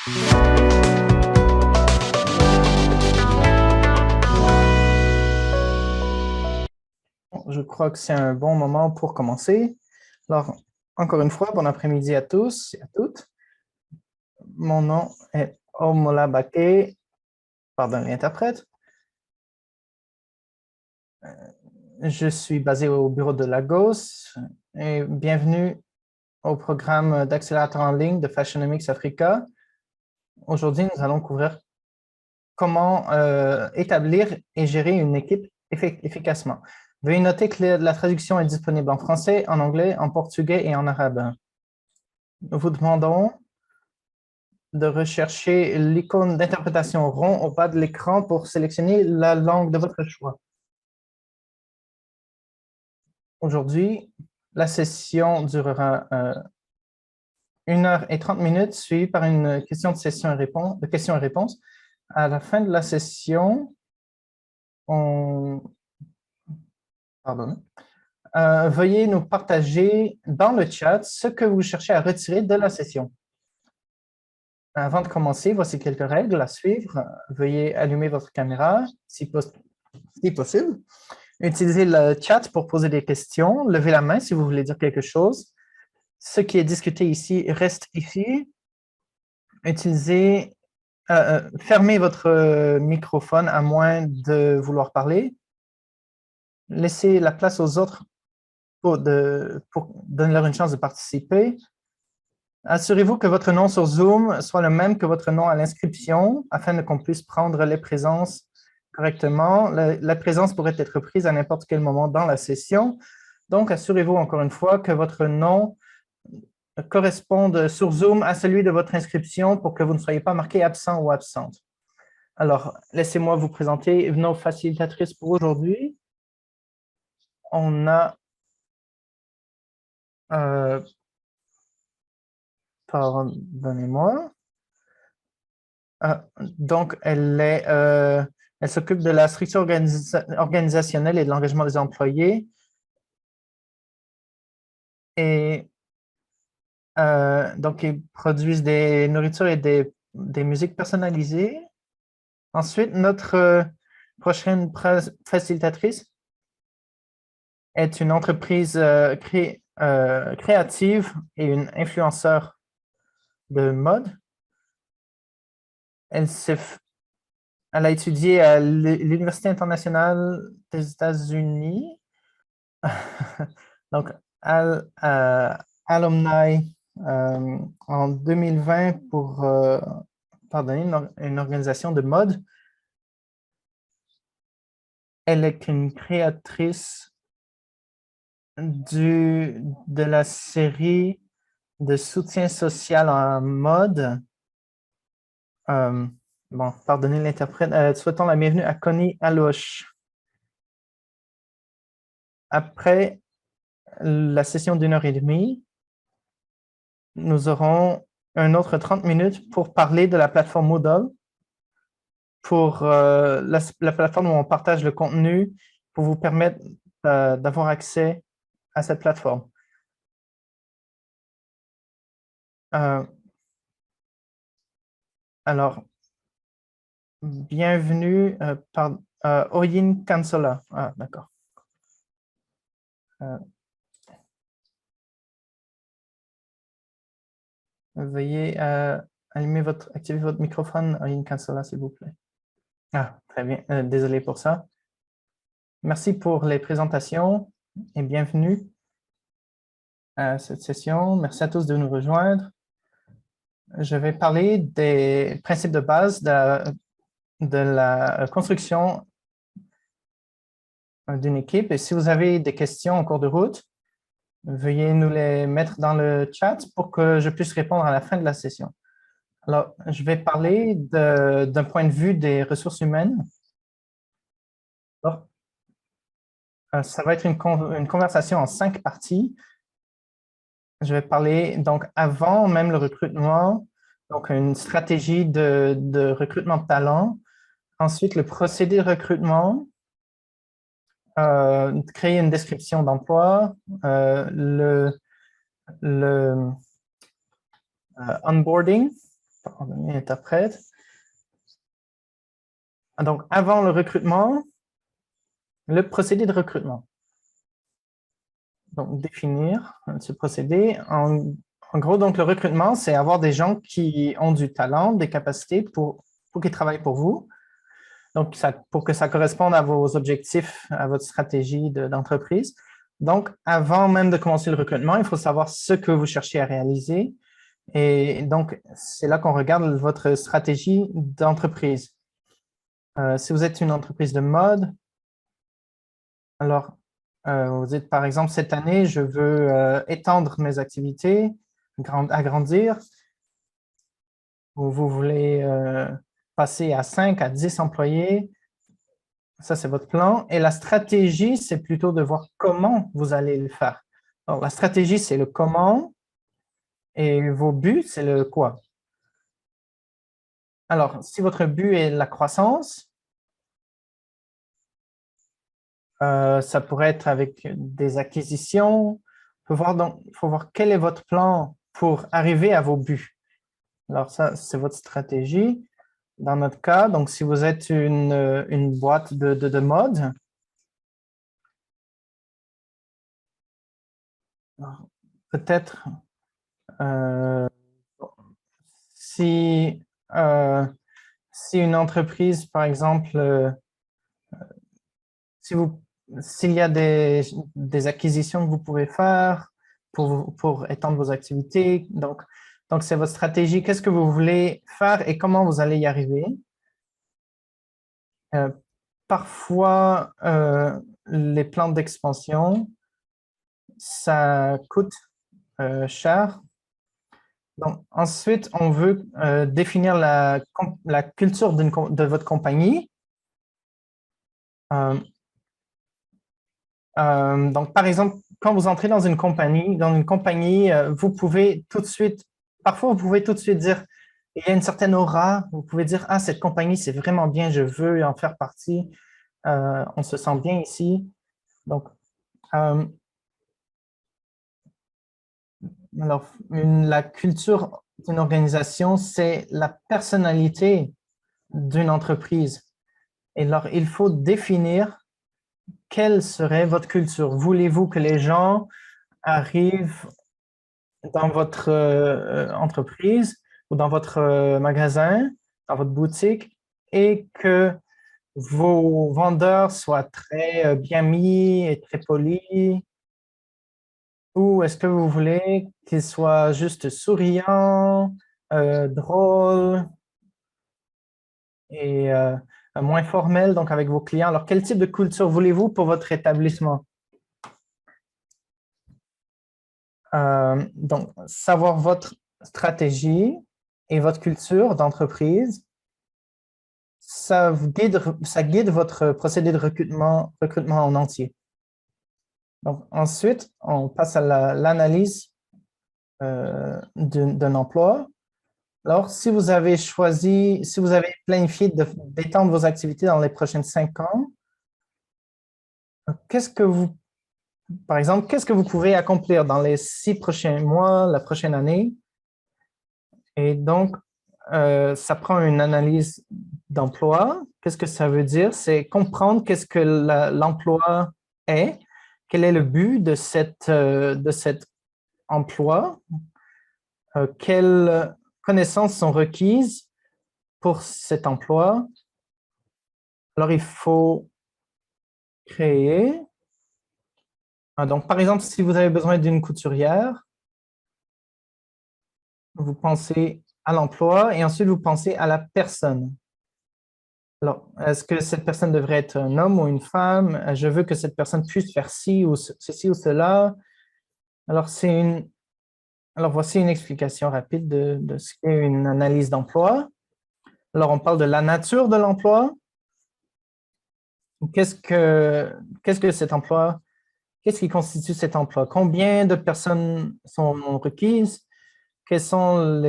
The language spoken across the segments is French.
Je crois que c'est un bon moment pour commencer. Alors, encore une fois, bon après-midi à tous et à toutes. Mon nom est Omola Bake, pardon l'interprète. Je suis basé au bureau de Lagos et bienvenue au programme d'accélérateur en ligne de Fashionomics Africa. Aujourd'hui, nous allons couvrir comment établir et gérer une équipe efficacement. Veuillez noter que la traduction est disponible en français, en anglais, en portugais et en arabe. Nous vous demandons de rechercher l'icône d'interprétation rond au bas de l'écran pour sélectionner la langue de votre choix. Aujourd'hui, la session durera 1h30 suivie par une question de questions et réponses. À la fin de la session, veuillez nous partager dans le chat ce que vous cherchez à retirer de la session. Avant de commencer, voici quelques règles à suivre. Veuillez allumer votre caméra si possible. Utilisez le chat pour poser des questions. Levez la main si vous voulez dire quelque chose. Ce qui est discuté ici reste ici. Fermez votre microphone à moins de vouloir parler. Laissez la place aux autres pour donner leur une chance de participer. Assurez-vous que votre nom sur Zoom soit le même que votre nom à l'inscription afin qu'on puisse prendre les présences correctement. La présence pourrait être prise à n'importe quel moment dans la session. Donc, assurez-vous encore une fois que votre nom corresponde sur Zoom à celui de votre inscription pour que vous ne soyez pas marqué absent ou absente. Alors, laissez-moi vous présenter nos facilitatrices pour aujourd'hui. On a pardonnez-moi. Donc, elle s'occupe de la structure organisationnelle et de l'engagement des employés. Et donc, ils produisent des nourritures et des musiques personnalisées. Ensuite, notre prochaine facilitatrice est une entreprise créative et une influenceur de mode. Elle a étudié à l'Université internationale des États-Unis. Donc, alumni en 2020 pour une organisation de mode. Elle est une créatrice de la série de soutien social en mode. Bon, pardonnez l'interprète. Souhaitons la bienvenue à Connie Aloche. Après la session d'1h30, nous aurons un autre 30 minutes pour parler de la plateforme Moodle, pour la plateforme où on partage le contenu pour vous permettre d'avoir accès à cette plateforme. Alors, bienvenue par Oyin Kansola. Ah, d'accord. Veuillez activer votre microphone, Oyin Kansola, s'il vous plaît. Ah, très bien. Désolé pour ça. Merci pour les présentations et bienvenue à cette session. Merci à tous de nous rejoindre. Je vais parler des principes de base de la construction d'une équipe. Et si vous avez des questions en cours de route, veuillez nous les mettre dans le chat pour que je puisse répondre à la fin de la session. Alors, je vais parler d'un point de vue des ressources humaines. Alors, ça va être une conversation en 5 parties. Je vais parler donc avant même le recrutement, donc une stratégie de recrutement de talent. Ensuite, le procédé de recrutement, créer une description d'emploi, le onboarding, Pardonnez, interprète. Donc, avant le recrutement, le procédé de recrutement. Donc, définir ce procédé. En gros, donc, le recrutement, c'est avoir des gens qui ont du talent, des capacités pour qu'ils travaillent pour vous. Donc, pour que ça corresponde à vos objectifs, à votre stratégie d'entreprise. Donc, avant même de commencer le recrutement, il faut savoir ce que vous cherchez à réaliser. Et donc, c'est là qu'on regarde votre stratégie d'entreprise. Si vous êtes une entreprise de mode, alors, vous dites, par exemple, cette année, je veux étendre mes activités, agrandir, ou vous voulez passer à 5, à 10 employés. Ça, c'est votre plan. Et la stratégie, c'est plutôt de voir comment vous allez le faire. Alors, la stratégie, c'est le comment et vos buts, c'est le quoi. Alors, si votre but est la croissance, ça pourrait être avec des acquisitions. Il faut voir quel est votre plan pour arriver à vos buts. Alors, ça, c'est votre stratégie. Dans notre cas, donc si vous êtes une boîte de mode, peut-être si, euh, si une entreprise, par exemple, s'il y a des acquisitions que vous pouvez faire pour étendre vos activités, donc c'est votre stratégie. Qu'est-ce que vous voulez faire et comment vous allez y arriver? Euh, Parfois, les plans d'expansion, ça coûte cher. Donc, ensuite, on veut définir la culture de votre compagnie. Euh, donc, par exemple, quand vous entrez dans une compagnie, vous pouvez tout de suite, parfois vous pouvez tout de suite dire, il y a une certaine aura, vous pouvez dire, ah, cette compagnie, c'est vraiment bien, je veux en faire partie, on se sent bien ici. Donc, euh, alors, la culture d'une organisation, c'est la personnalité d'une entreprise. Et alors, il faut définir quelle serait votre culture. Voulez-vous que les gens arrivent dans votre entreprise ou dans votre magasin, dans votre boutique, et que vos vendeurs soient très bien mis et très polis? Ou est-ce que vous voulez qu'ils soient juste souriants, drôles et moins formels, donc avec vos clients? Alors, quel type de culture voulez-vous pour votre établissement? Donc, savoir votre stratégie et votre culture d'entreprise, ça guide votre procédé de recrutement en entier. Donc, ensuite, on passe à l'analyse d'un emploi. Alors, si vous avez planifié d'étendre vos activités dans les prochaines 5 ans, qu'est-ce que vous, par exemple, qu'est-ce que vous pouvez accomplir dans les 6 prochains mois, la prochaine année? Et donc, ça prend une analyse d'emploi. Qu'est-ce que ça veut dire? C'est comprendre qu'est-ce que l'emploi est, quel est le but de cet emploi, quelles connaissances sont requises pour cet emploi. Alors, il faut créer. Donc, par exemple, si vous avez besoin d'une couturière, vous pensez à l'emploi et ensuite vous pensez à la personne. Alors, est-ce que cette personne devrait être un homme ou une femme? Je veux que cette personne puisse faire ci ou ceci ou cela. Alors, alors voici une explication rapide de ce qu'est une analyse d'emploi. Alors, on parle de la nature de l'emploi. Qu'est-ce que cet emploi? Qu'est-ce qui constitue cet emploi? Combien de personnes sont requises? Quelles sont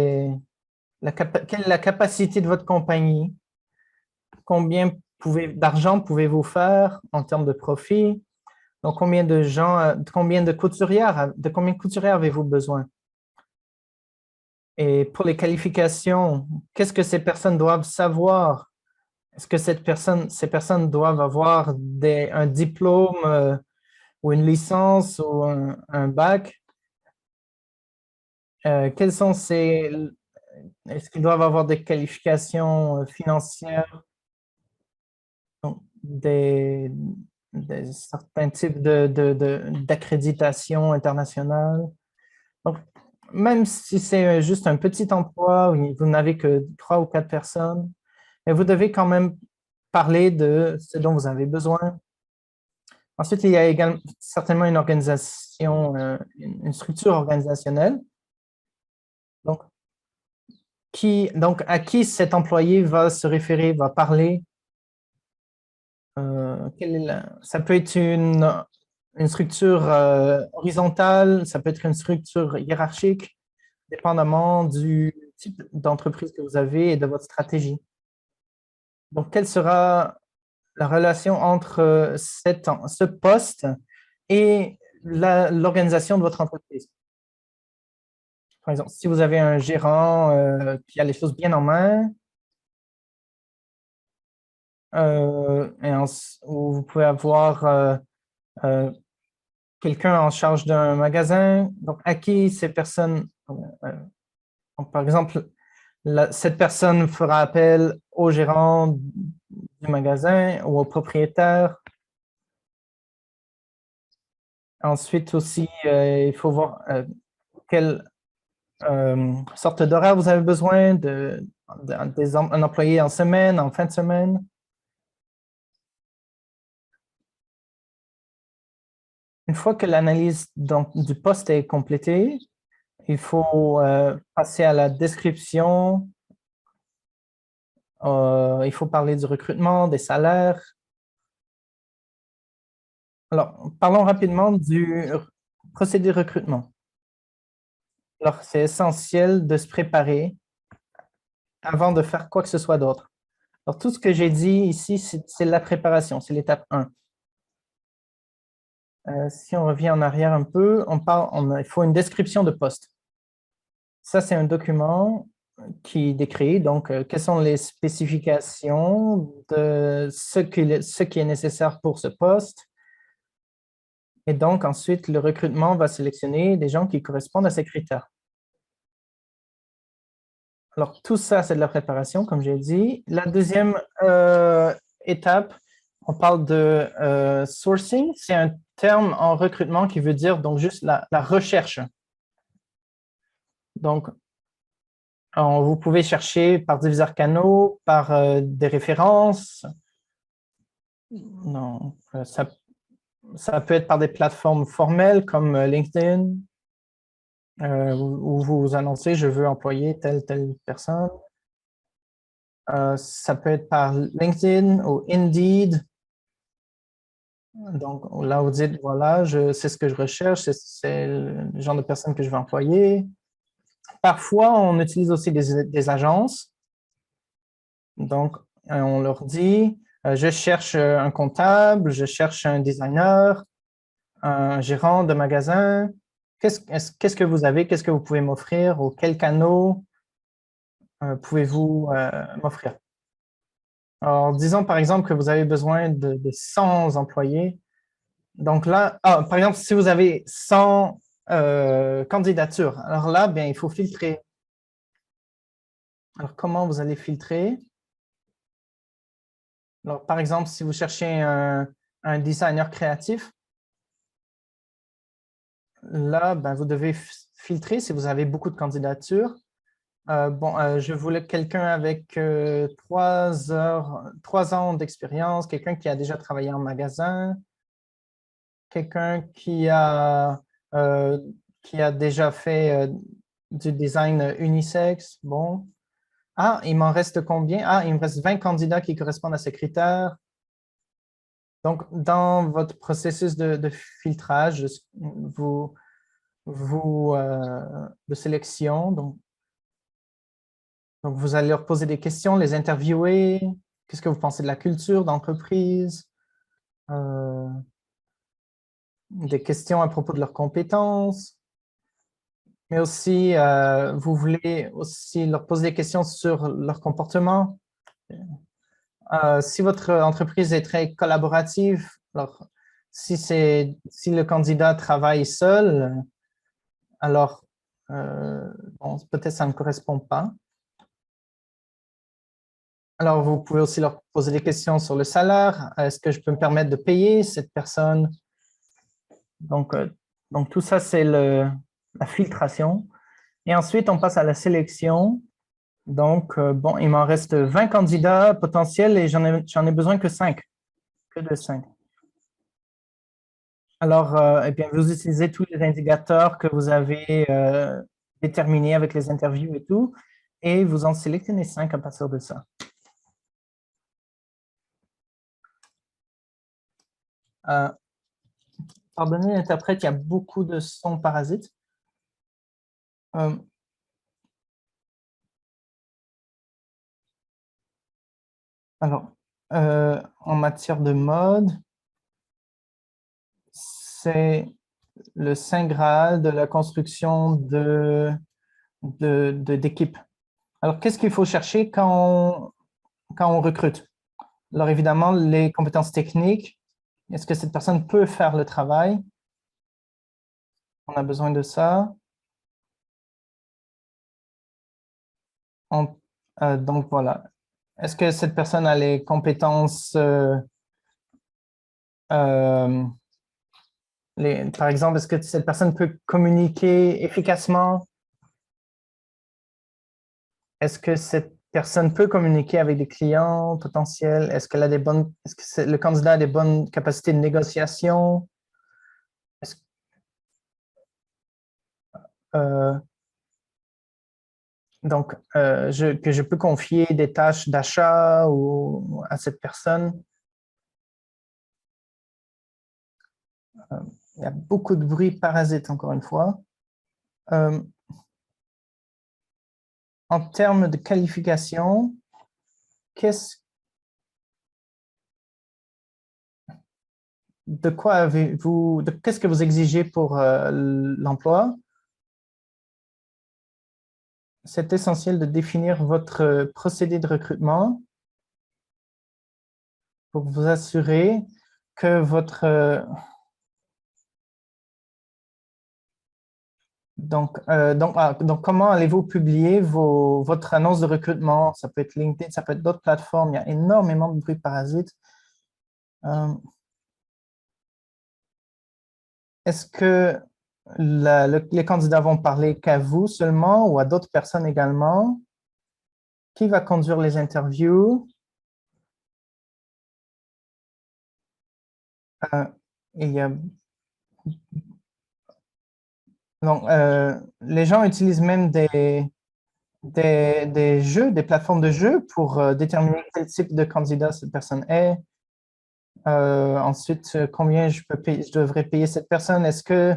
quelle est la capacité de votre compagnie? Combien d'argent pouvez-vous faire en termes de profit? Donc, combien de gens, de combien de couturières avez-vous besoin? Et pour les qualifications, qu'est-ce que ces personnes doivent savoir? Est-ce que ces personnes doivent avoir un diplôme ou une licence ou un bac? Quelles sont est-ce qu'ils doivent avoir des qualifications financières, donc certains types d'accréditation internationale? Donc, même si c'est juste un petit emploi où vous n'avez que 3 ou 4 personnes, mais vous devez quand même parler de ce dont vous avez besoin. Ensuite, il y a également certainement une organisation, une structure organisationnelle. Donc, à qui cet employé va se référer, va parler. Ça peut être une structure horizontale, ça peut être une structure hiérarchique, dépendamment du type d'entreprise que vous avez et de votre stratégie. Donc, quelle sera la relation entre ce poste et l'organisation de votre entreprise? Par exemple, si vous avez un gérant qui a les choses bien en main, ou vous pouvez avoir euh, quelqu'un en charge d'un magasin, donc à qui ces personnes, donc, par exemple, cette personne fera appel au gérant du magasin ou au propriétaire. Ensuite aussi, il faut voir quelle sorte d'horaire vous avez besoin, un employé en semaine, en fin de semaine. Une fois que l'analyse du poste est complétée, il faut passer à la description. Il faut parler du recrutement, des salaires. Alors, parlons rapidement du procédé de recrutement. Alors, c'est essentiel de se préparer avant de faire quoi que ce soit d'autre. Alors, tout ce que j'ai dit ici, c'est la préparation, c'est l'étape 1. Si on revient en arrière un peu, il faut une description de poste. Ça, c'est un document qui décrit donc quelles sont les spécifications de ce qui est nécessaire pour ce poste. Et donc, ensuite, le recrutement va sélectionner des gens qui correspondent à ces critères. Alors, tout ça, c'est de la préparation, comme j'ai dit. La deuxième étape, on parle de sourcing. C'est un terme en recrutement qui veut dire donc juste la recherche. Donc, vous pouvez chercher par divers canaux, par des références. Non, ça peut être par des plateformes formelles comme LinkedIn, où vous annoncez « je veux employer telle personne ». Ça peut être par LinkedIn ou Indeed. Donc là, vous dites, voilà, c'est ce que je recherche, c'est le genre de personne que je veux employer. Parfois, on utilise aussi des agences. Donc, on leur dit, je cherche un comptable, je cherche un designer, un gérant de magasin. Qu'est-ce que vous avez? Qu'est-ce que vous pouvez m'offrir? Ou quels canaux pouvez-vous m'offrir? Alors, disons par exemple que vous avez besoin de 100 employés. Donc là, par exemple, si vous avez 100 candidatures, alors là, bien, il faut filtrer. Alors, comment vous allez filtrer? Alors, par exemple, si vous cherchez un designer créatif, là, ben, vous devez filtrer si vous avez beaucoup de candidatures. Je voulais quelqu'un avec 3 ans d'expérience, quelqu'un qui a déjà travaillé en magasin, quelqu'un qui a déjà fait du design unisexe. Bon. Ah, il m'en reste combien? Ah, il me reste 20 candidats qui correspondent à ces critères. Donc, dans votre processus de filtrage, de sélection, donc, vous allez leur poser des questions, les interviewer. Qu'est-ce que vous pensez de la culture d'entreprise? Des questions à propos de leurs compétences. Mais aussi, vous voulez aussi leur poser des questions sur leur comportement. Si votre entreprise est très collaborative, alors si le candidat travaille seul, alors bon, peut-être ça ne correspond pas. Alors, vous pouvez aussi leur poser des questions sur le salaire. Est-ce que je peux me permettre de payer cette personne? Donc, donc tout ça, c'est la filtration. Et ensuite, on passe à la sélection. Donc, bon, il m'en reste 20 candidats potentiels et j'en ai besoin que 5, que de 5. Alors, eh bien, vous utilisez tous les indicateurs que vous avez déterminés avec les interviews et tout, et vous en sélectionnez 5 à partir de ça. Euh, Pardonnez l'interprète, il y a beaucoup de sons parasites. Euh, alors, en matière de mode, c'est le saint graal de la construction d'équipes. Alors, qu'est-ce qu'il faut chercher quand on recrute? Alors, évidemment, les compétences techniques. Est-ce que cette personne peut faire le travail? On a besoin de ça. On- donc, voilà. Est-ce que cette personne a les compétences, euh, par exemple, est-ce que cette personne peut communiquer efficacement? Est-ce que cette personne peut communiquer avec des clients potentiels? Est-ce que le candidat a des bonnes capacités de négociation? Est-ce, euh, donc, que je peux confier des tâches d'achat à cette personne? Euh, il y a beaucoup de bruit parasite, encore une fois. Euh, En termes de qualification, qu'est-ce, qu'est-ce que vous exigez pour l'emploi? C'est essentiel de définir votre procédé de recrutement pour vous assurer que donc comment allez-vous publier votre annonce de recrutement? Ça peut être LinkedIn, ça peut être d'autres plateformes. Il y a énormément de bruit parasite. Euh, Est-ce que les candidats vont parler qu'à vous seulement ou à d'autres personnes également? Qui va conduire les interviews? Euh, il y a, donc, les gens utilisent même des jeux, des plateformes de jeux pour déterminer quel type de candidat cette personne est. Ensuite, combien je devrais payer cette personne? Est-ce que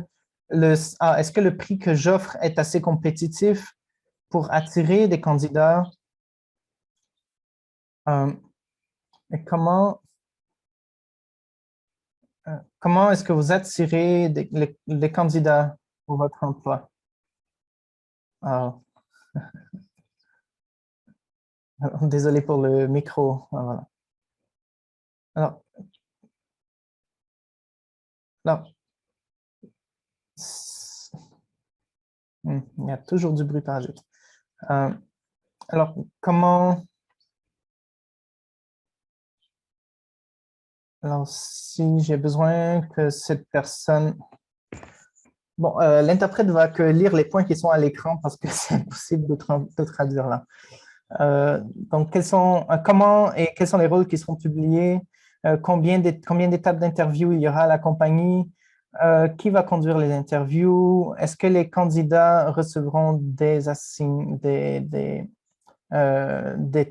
le prix que j'offre est assez compétitif pour attirer des candidats? Euh, et comment est-ce que vous attirez les candidats pour votre emploi? Ah, désolé pour le micro. Ah, voilà. Alors, alors, il y a toujours du bruit parasitique. Euh, alors, alors, si j'ai besoin que cette personne, bon, l'interprète va que lire les points qui sont à l'écran parce que c'est impossible de traduire là. Donc, comment et quels sont les rôles qui seront publiés? Combien d'étapes d'interview il y aura à la compagnie? Qui va conduire les interviews? Est-ce que les candidats recevront des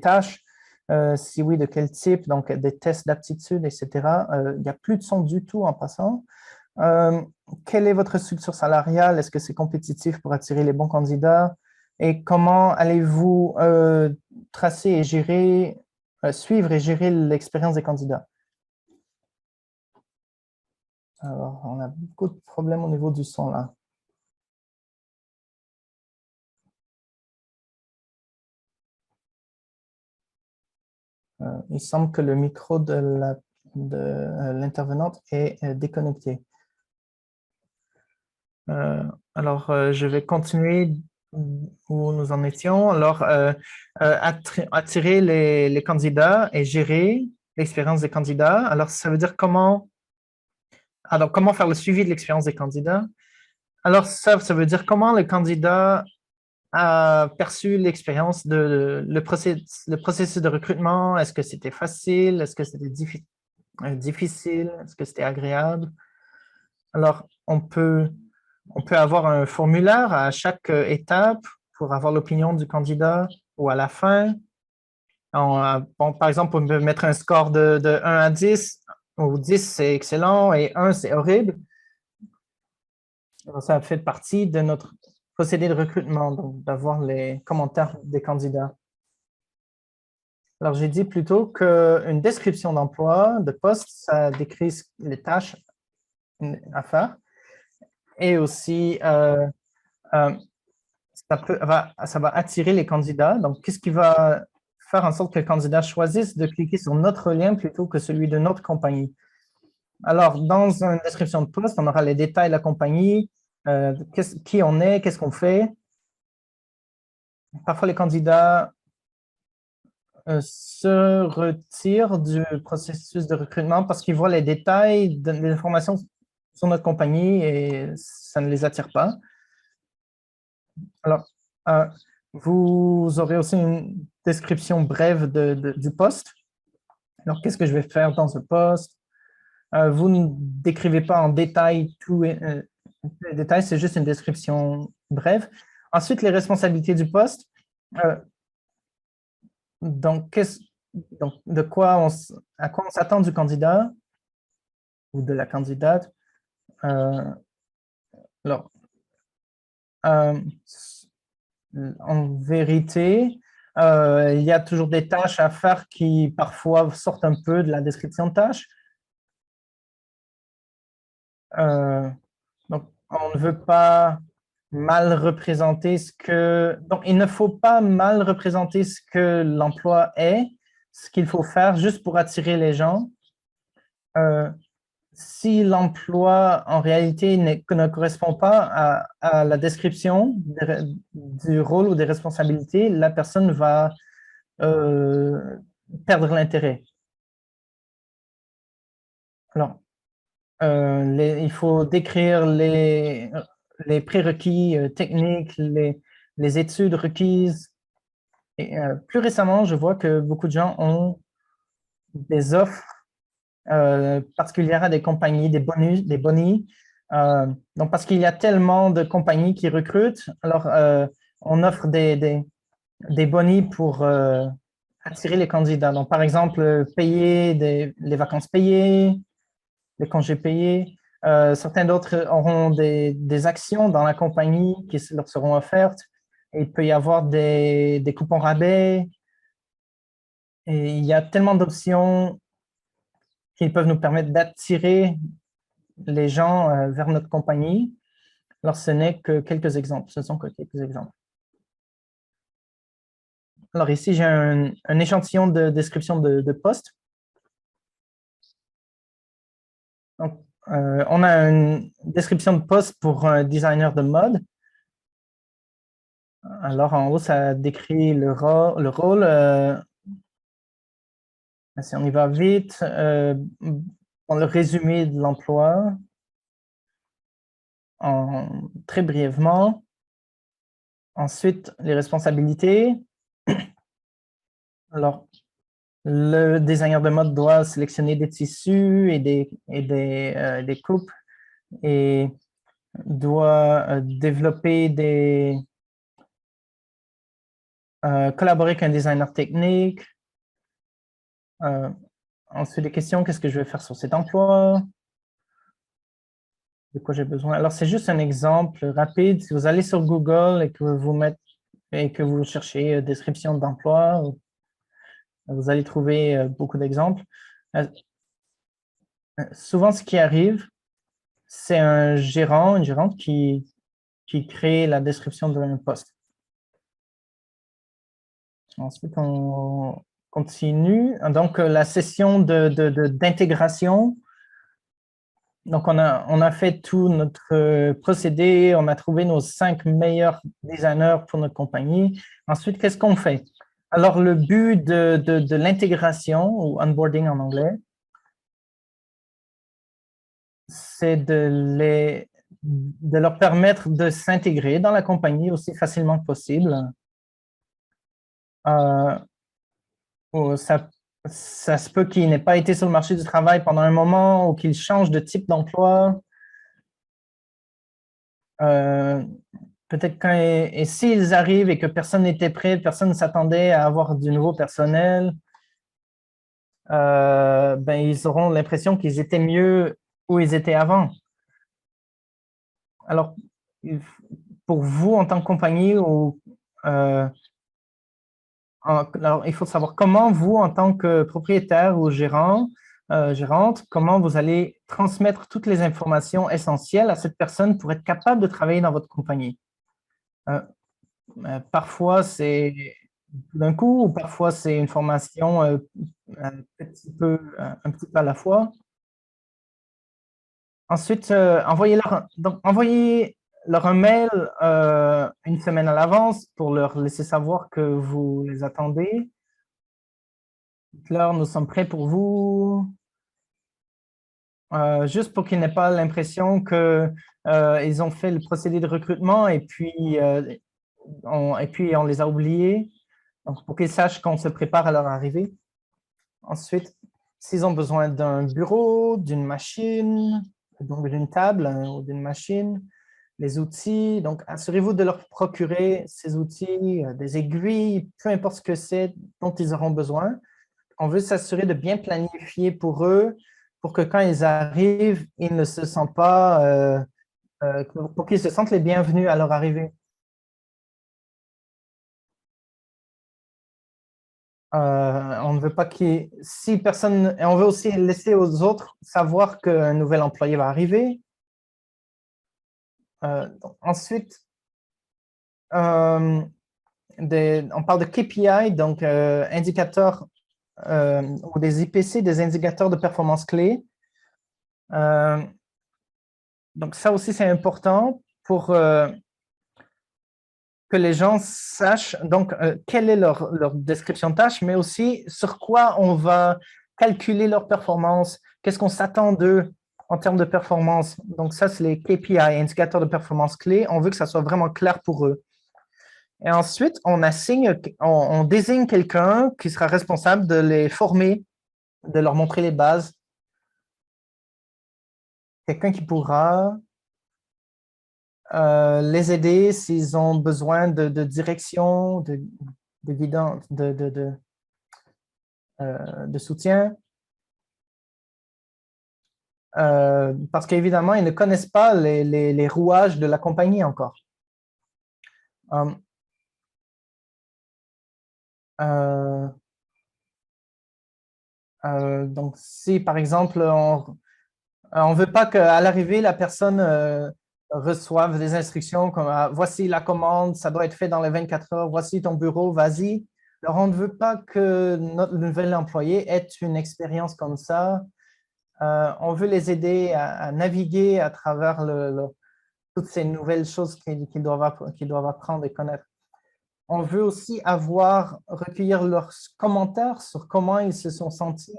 tâches? Si oui, de quel type? Donc, des tests d'aptitude, etc. Il n'y a plus de son du tout en passant. Euh, Quelle est votre structure salariale? Est-ce que c'est compétitif pour attirer les bons candidats? Et comment allez-vous tracer et suivre et gérer l'expérience des candidats? Alors, on a beaucoup de problèmes au niveau du son là. Il semble que le micro de l'intervenante est déconnecté. Alors, je vais continuer où nous en étions. Alors, attirer les candidats et gérer l'expérience des candidats. Alors, ça veut dire comment faire le suivi de l'expérience des candidats. Alors, ça veut dire comment le candidat a perçu l'expérience le processus de recrutement. Est-ce que c'était facile? Est-ce que c'était difficile? Est-ce que c'était agréable? Alors, on peut avoir un formulaire à chaque étape pour avoir l'opinion du candidat ou à la fin. Bon, par exemple, on peut mettre un score de 1 à 10, où 10 c'est excellent et 1 c'est horrible. Alors, ça fait partie de notre procédé de recrutement, donc d'avoir les commentaires des candidats. Alors, j'ai dit plutôt qu'une description d'emploi, de poste, ça décrit les tâches à faire et aussi ça va attirer les candidats. Donc, qu'est-ce qui va faire en sorte que le candidat choisisse de cliquer sur notre lien plutôt que celui de notre compagnie? Alors, dans une description de poste, on aura les détails de la compagnie, qui on est, qu'est-ce qu'on fait. Parfois, les candidats se retirent du processus de recrutement parce qu'ils voient les détails, des informations sur notre compagnie et ça ne les attire pas. Alors, euh, vous aurez aussi une description brève du poste. Alors, qu'est-ce que je vais faire dans ce poste? Vous ne décrivez pas en détail tous les détails, c'est juste une description brève. Ensuite, les responsabilités du poste. Euh, donc, à quoi on s'attend du candidat ou de la candidate? Euh, alors, euh, en vérité, il y a toujours des tâches à faire qui parfois sortent un peu de la description de tâches. Donc, on ne veut pas mal représenter ce que... Donc, il ne faut pas mal représenter ce que l'emploi est, ce qu'il faut faire juste pour attirer les gens. Si l'emploi, en réalité, ne correspond pas à la description du rôle ou des responsabilités, la personne va perdre l'intérêt. Alors, il faut décrire les prérequis techniques, les études requises. Et, plus récemment, je vois que beaucoup de gens ont des offres particulières à des compagnies, des bonus, des bonis. Donc, parce qu'il y a tellement de compagnies qui recrutent, alors on offre des bonis pour attirer les candidats. Donc, par exemple, payer les vacances payées, les congés payés. Certains d'autres auront des actions dans la compagnie qui leur seront offertes. Et il peut y avoir des coupons rabais. Et il y a tellement d'options qui peuvent nous permettre d'attirer les gens vers notre compagnie. Alors, ce n'est que quelques exemples. Ce sont que quelques exemples. Alors, ici, j'ai un échantillon de description de poste. Donc, on a une description de poste pour un designer de mode. Alors, en haut, ça décrit le rôle. Si on y va vite, dans le résumé de l'emploi, très brièvement. Ensuite, les responsabilités. Alors, le designer de mode doit sélectionner des tissus et des coupes et doit développer collaborer avec un designer technique. Ensuite, des questions, qu'est-ce que je vais faire sur cet emploi? De quoi j'ai besoin? Alors, c'est juste un exemple rapide. Si vous allez sur Google et que vous cherchez description d'emploi, vous allez trouver beaucoup d'exemples. Souvent, ce qui arrive, c'est un gérant, une gérante qui crée la description d'un poste. Ensuite, continue. Donc, la session d'intégration. Donc, on a fait tout notre procédé. On a trouvé nos 5 meilleurs designers pour notre compagnie. Ensuite, qu'est-ce qu'on fait? Alors, le but de l'intégration, ou onboarding en anglais, c'est de leur permettre de s'intégrer dans la compagnie aussi facilement que possible. Ça se peut qu'ils n'aient pas été sur le marché du travail pendant un moment ou qu'ils changent de type d'emploi. Peut-être et s'ils arrivent et que personne n'était prêt, personne ne s'attendait à avoir du nouveau personnel, ben, ils auront l'impression qu'ils étaient mieux où ils étaient avant. Alors, pour vous en tant que compagnie, alors, il faut savoir comment vous, en tant que propriétaire ou gérante, comment vous allez transmettre toutes les informations essentielles à cette personne pour être capable de travailler dans votre compagnie. Parfois, c'est tout d'un coup, ou parfois, c'est une formation un petit peu à la fois. Ensuite, envoyez-leur un mail une semaine à l'avance pour leur laisser savoir que vous les attendez. Dites-leur, nous sommes prêts pour vous. Juste pour qu'ils n'aient pas l'impression que ils ont fait le procédé de recrutement et puis on les a oubliés. Donc, pour qu'ils sachent qu'on se prépare à leur arrivée. Ensuite, s'ils ont besoin d'un bureau, d'une machine, donc d'une table ou d'une machine, les outils, donc assurez-vous de leur procurer ces outils, des aiguilles, peu importe ce que c'est dont ils auront besoin. On veut s'assurer de bien planifier pour eux, pour que quand ils arrivent, ils ne se sentent pas, pour qu'ils se sentent les bienvenus à leur arrivée. On ne veut pas si personne, et on veut aussi laisser aux autres savoir qu'un nouvel employé va arriver. Ensuite, on parle de KPI, donc indicateurs ou des IPC, des indicateurs de performance clés. Donc ça aussi, c'est important pour que les gens sachent donc quelle est leur description de tâche, mais aussi sur quoi on va calculer leur performance, qu'est-ce qu'on s'attend d'eux en termes de performance. Donc ça, c'est les KPI, indicateurs de performance clés. On veut que ça soit vraiment clair pour eux. Et ensuite, on désigne quelqu'un qui sera responsable de les former, de leur montrer les bases. Quelqu'un qui pourra les aider s'ils ont besoin de direction, de guidance, de soutien. Parce qu'évidemment, ils ne connaissent pas les rouages de la compagnie encore. Donc, si par exemple, on ne veut pas qu'à l'arrivée, la personne reçoive des instructions comme voici la commande, ça doit être fait dans les 24 heures, voici ton bureau, vas-y. Alors, on ne veut pas que notre nouvel employé ait une expérience comme ça. On veut les aider à naviguer à travers toutes ces nouvelles choses qu'ils doivent apprendre et connaître. On veut aussi recueillir leurs commentaires sur comment ils se sont sentis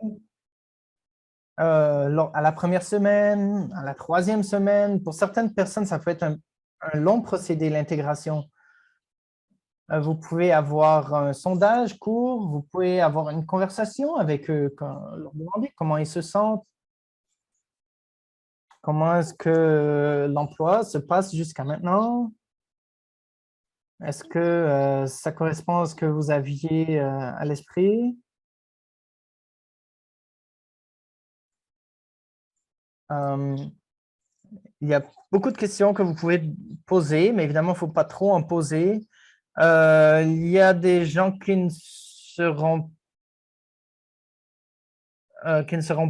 à la première semaine, à la troisième semaine. Pour certaines personnes, ça peut être un long procédé, l'intégration. Vous pouvez avoir un sondage court, vous pouvez avoir une conversation avec eux, leur demander comment ils se sentent, comment est-ce que l'emploi se passe jusqu'à maintenant. Est-ce que ça correspond à ce que vous aviez à l'esprit? Il y a beaucoup de questions que vous pouvez poser, mais évidemment, il ne faut pas trop en poser. Il y a des gens qui ne seront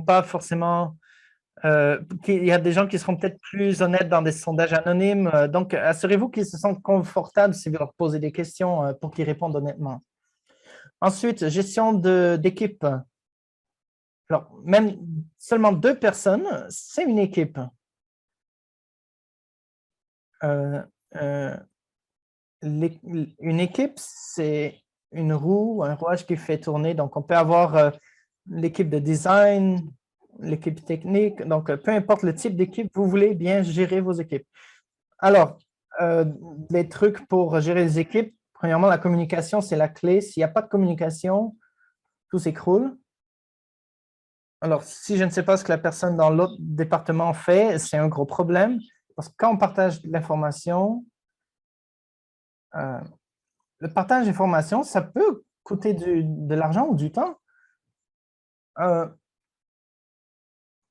pas forcément... il y a des gens qui seront peut-être plus honnêtes dans des sondages anonymes. Donc, assurez-vous qu'ils se sentent confortables si vous leur posez des questions pour qu'ils répondent honnêtement. Ensuite, gestion d'équipe. Alors, même seulement 2 personnes, c'est une équipe. Une équipe, c'est une roue, un rouage qui fait tourner. Donc, on peut avoir l'équipe de design, l'équipe technique. Donc, peu importe le type d'équipe, vous voulez bien gérer vos équipes. Alors, les trucs pour gérer les équipes, premièrement, la communication, c'est la clé. S'il n'y a pas de communication, tout s'écroule. Alors, si je ne sais pas ce que la personne dans l'autre département fait, c'est un gros problème. Parce que quand on partage de l'information, le partage d'informations, ça peut coûter de l'argent ou du temps. Euh,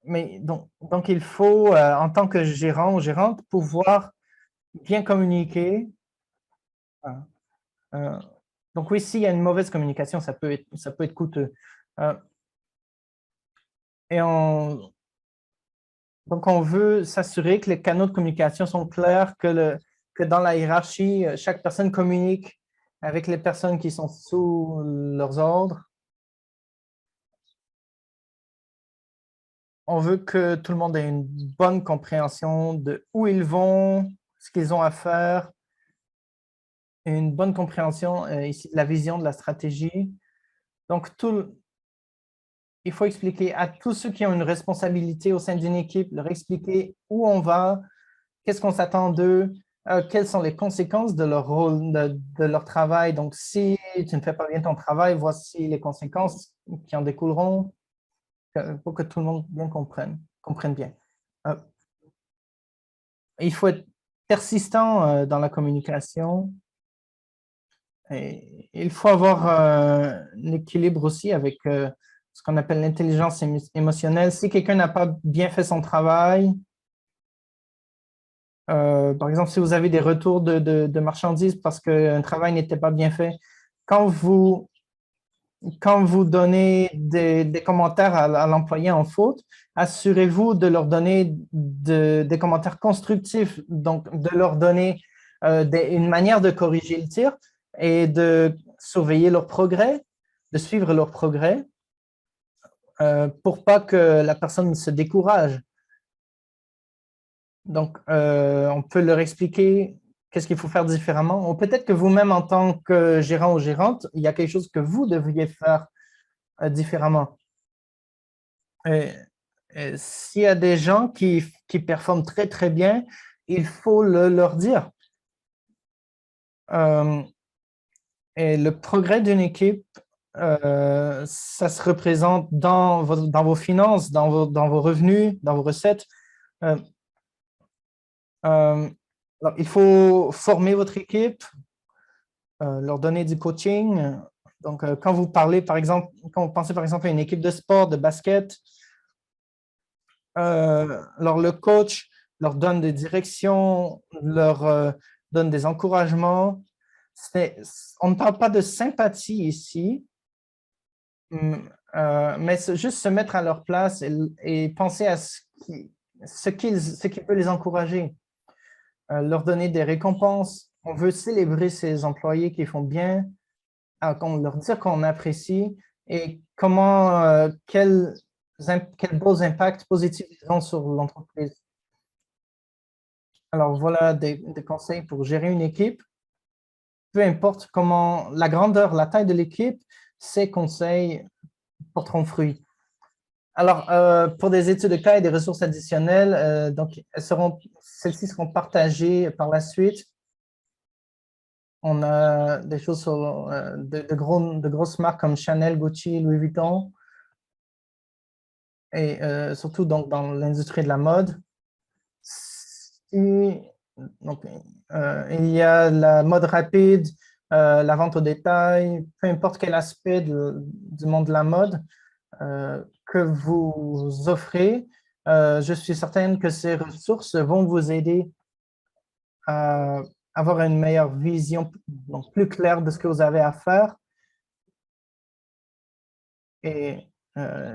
mais donc, il faut, en tant que gérant ou gérante, pouvoir bien communiquer. Euh, euh, donc oui, s'il y a une mauvaise communication, ça peut être coûteux. Euh, et donc, on veut s'assurer que les canaux de communication sont clairs, que dans la hiérarchie, chaque personne communique avec les personnes qui sont sous leurs ordres. On veut que tout le monde ait une bonne compréhension de où ils vont, ce qu'ils ont à faire, et une bonne compréhension ici de la vision, de la stratégie. Donc, il faut expliquer à tous ceux qui ont une responsabilité au sein d'une équipe, leur expliquer où on va, qu'est-ce qu'on s'attend d'eux, quelles sont les conséquences de leur rôle, de leur travail. Donc, si tu ne fais pas bien ton travail, voici les conséquences qui en découleront pour que tout le monde bien comprenne bien. Euh, il faut être persistant dans la communication. Et il faut avoir un équilibre aussi avec ce qu'on appelle l'intelligence émotionnelle. Si quelqu'un n'a pas bien fait son travail, par exemple, si vous avez des retours de marchandises parce qu'un travail n'était pas bien fait, quand vous, quand vous donnez des commentaires à l'employé en faute, assurez-vous de leur donner des commentaires constructifs, donc de leur donner une manière de corriger le tir et de surveiller leur progrès, de suivre leur progrès pour pas que la personne se décourage. Donc, on peut leur expliquer qu'est-ce qu'il faut faire différemment. Ou peut-être que vous-même, en tant que gérant ou gérante, il y a quelque chose que vous devriez faire différemment. Et, et s'il y a des gens qui performent très, très bien, il faut leur dire. Euh, et le progrès d'une équipe, ça se représente dans vos finances, dans vos revenus, dans vos recettes. Euh, euh, alors, il faut former votre équipe, leur donner du coaching. Donc, quand vous parlez, par exemple, quand vous pensez par exemple à une équipe de sport, de basket, alors le coach leur donne des directions, leur donne des encouragements. On ne parle pas de sympathie ici, mais juste se mettre à leur place et penser à ce qui peut les encourager, leur donner des récompenses. On veut célébrer ces employés qui font bien, leur dire qu'on apprécie et quels beaux impacts positifs ils ont sur l'entreprise. Alors voilà des conseils pour gérer une équipe. Peu importe comment la grandeur, la taille de l'équipe, ces conseils porteront fruit. Alors, pour des études de cas et des ressources additionnelles, donc celles-ci seront partagées par la suite. On a des choses sur de grosses marques comme Chanel, Gucci, Louis Vuitton, et surtout donc, dans l'industrie de la mode. Donc, il y a la mode rapide, la vente au détail, peu importe quel aspect du monde de la mode que vous offrez, je suis certaine que ces ressources vont vous aider à avoir une meilleure vision, donc plus claire de ce que vous avez à faire. Et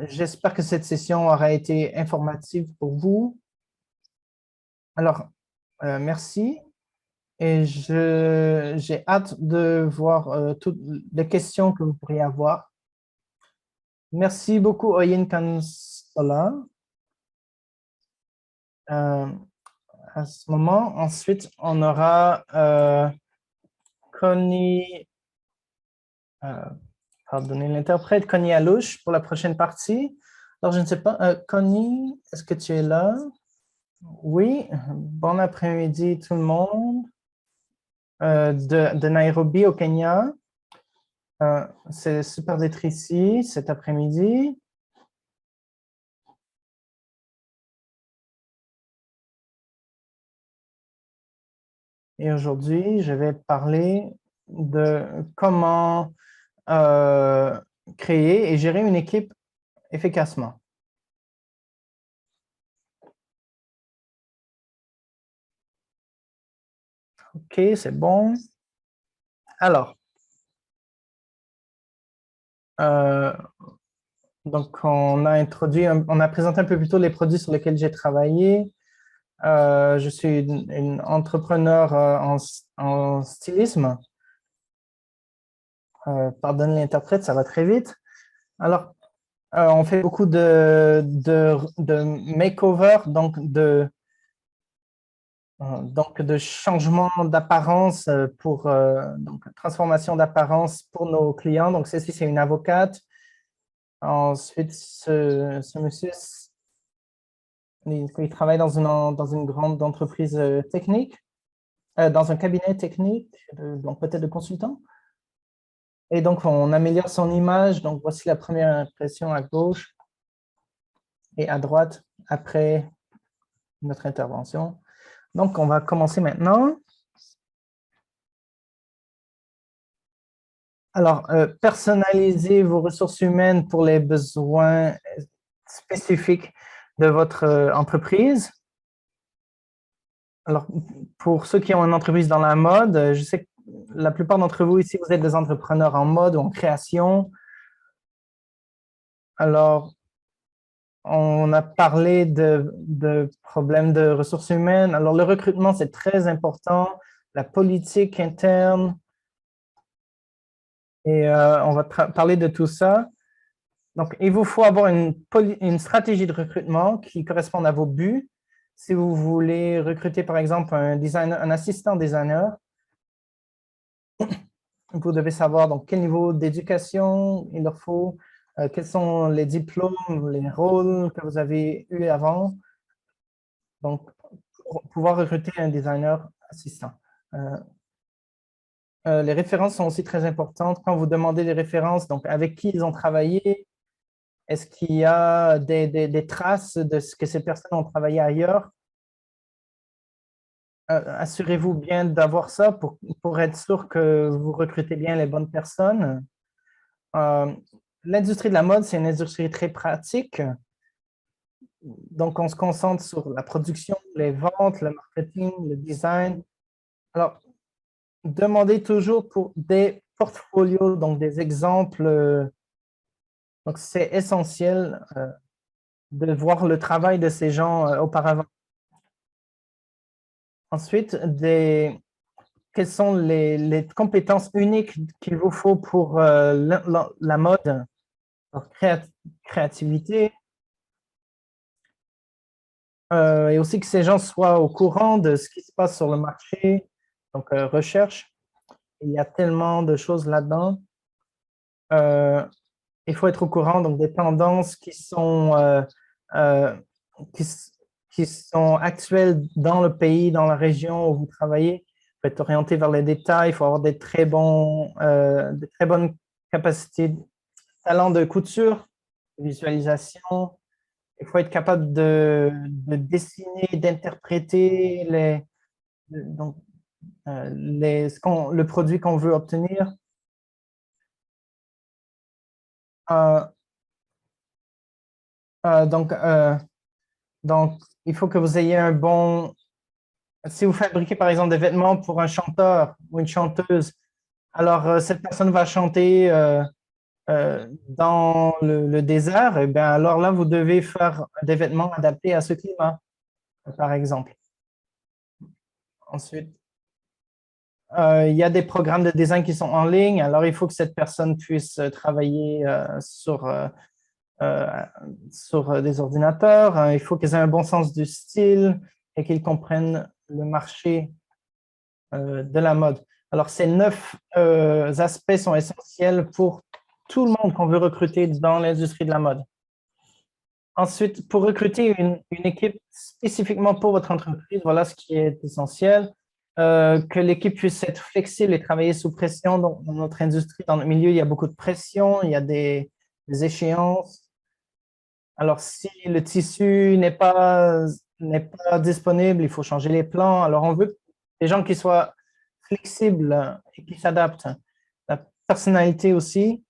j'espère que cette session aura été informative pour vous. Alors, merci. et j'ai hâte de voir toutes les questions que vous pourriez avoir. Merci beaucoup, Oyin Kansola. Euh, à ce moment, ensuite, on aura Connie, euh, pardonnez l'interprète, Connie Alouche pour la prochaine partie. Alors, je ne sais pas, Connie, est-ce que tu es là? Oui, bon après-midi tout le monde. De Nairobi au Kenya. C'est super d'être ici cet après-midi. Et aujourd'hui, je vais parler de comment créer et gérer une équipe efficacement. OK, c'est bon. Alors, euh, donc on a introduit, on a présenté un peu plus tôt les produits sur lesquels j'ai travaillé. Je suis une entrepreneur en stylisme. Pardonne l'interprète, ça va très vite. Alors, on fait beaucoup de makeover, donc de changement d'apparence pour donc transformation d'apparence pour nos clients. Donc, celle-ci, c'est une avocate. Ensuite, ce monsieur, il travaille dans une grande entreprise technique, dans un cabinet technique, donc peut-être de consultant. Et donc, on améliore son image. Donc, voici la première impression à gauche et à droite après notre intervention. Donc, on va commencer maintenant. Alors, personnalisez vos ressources humaines pour les besoins spécifiques de votre entreprise. Alors, pour ceux qui ont une entreprise dans la mode, je sais que la plupart d'entre vous ici, vous êtes des entrepreneurs en mode ou en création. Alors, on a parlé de problèmes de ressources humaines. Alors, le recrutement, c'est très important. La politique interne. Et on va parler de tout ça. Donc, il vous faut avoir une stratégie de recrutement qui corresponde à vos buts. Si vous voulez recruter, par exemple, un designer, un assistant designer, vous devez savoir donc quel niveau d'éducation il leur faut, quels sont les diplômes, les rôles que vous avez eus avant. Donc, pour pouvoir recruter un designer assistant. Euh, les références sont aussi très importantes. Quand vous demandez des références, donc avec qui ils ont travaillé, est-ce qu'il y a des traces de ce que ces personnes ont travaillé ailleurs? Assurez-vous bien d'avoir ça pour être sûr que vous recrutez bien les bonnes personnes. Euh, L'industrie de la mode, c'est une industrie très pratique. Donc, on se concentre sur la production, les ventes, le marketing, le design. Alors, demandez toujours pour des portfolios, donc des exemples. Donc, c'est essentiel de voir le travail de ces gens auparavant. Ensuite, quelles sont les compétences uniques qu'il vous faut pour la mode, leur créativité, et aussi que ces gens soient au courant de ce qui se passe sur le marché, donc recherche. Il y a tellement de choses là-dedans. Euh, il faut être au courant donc, des tendances euh, qui, qui sont actuelles dans le pays, dans la région où vous travaillez. Il faut être orienté vers les détails, il faut avoir des très bonnes capacités, talent de couture, de visualisation. Il faut être capable de dessiner, d'interpréter donc, le produit qu'on veut obtenir. Euh, euh, donc, euh, donc, il faut que vous ayez un bon... Si vous fabriquez, par exemple, des vêtements pour un chanteur ou une chanteuse, alors cette personne va chanter dans le désert, et bien alors là, vous devez faire des vêtements adaptés à ce climat, par exemple. Ensuite, il y a des programmes de design qui sont en ligne, alors il faut que cette personne puisse travailler euh, sur des ordinateurs. Il faut qu'ils aient un bon sens du style et qu'ils comprennent le marché de la mode. Alors, ces 9 aspects sont essentiels pour tout le monde qu'on veut recruter dans l'industrie de la mode. Ensuite, pour recruter une équipe spécifiquement pour votre entreprise, voilà ce qui est essentiel. Que l'équipe puisse être flexible et travailler sous pression. Dans notre industrie, dans notre milieu, il y a beaucoup de pression, il y a des échéances. Alors, si le tissu n'est pas disponible, il faut changer les plans. Alors, on veut des gens qui soient flexibles et qui s'adaptent. La personnalité aussi.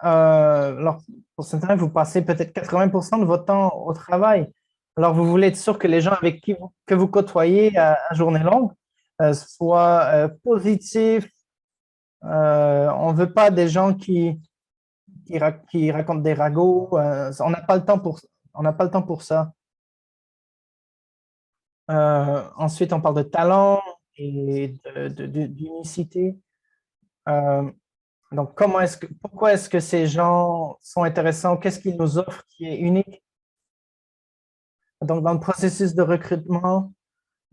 Alors, pour certains, vous passez peut-être 80% de votre temps au travail. Alors, vous voulez être sûr que les gens avec qui que vous côtoyez à journée longue soient positifs. On ne veut pas des gens qui racontent des ragots. On n'a pas le temps on n'a pas le temps pour ça. Ensuite, on parle de talent et d'unicité. Euh, donc, pourquoi est-ce que ces gens sont intéressants? Qu'est-ce qu'ils nous offrent qui est unique? Donc, dans le processus de recrutement,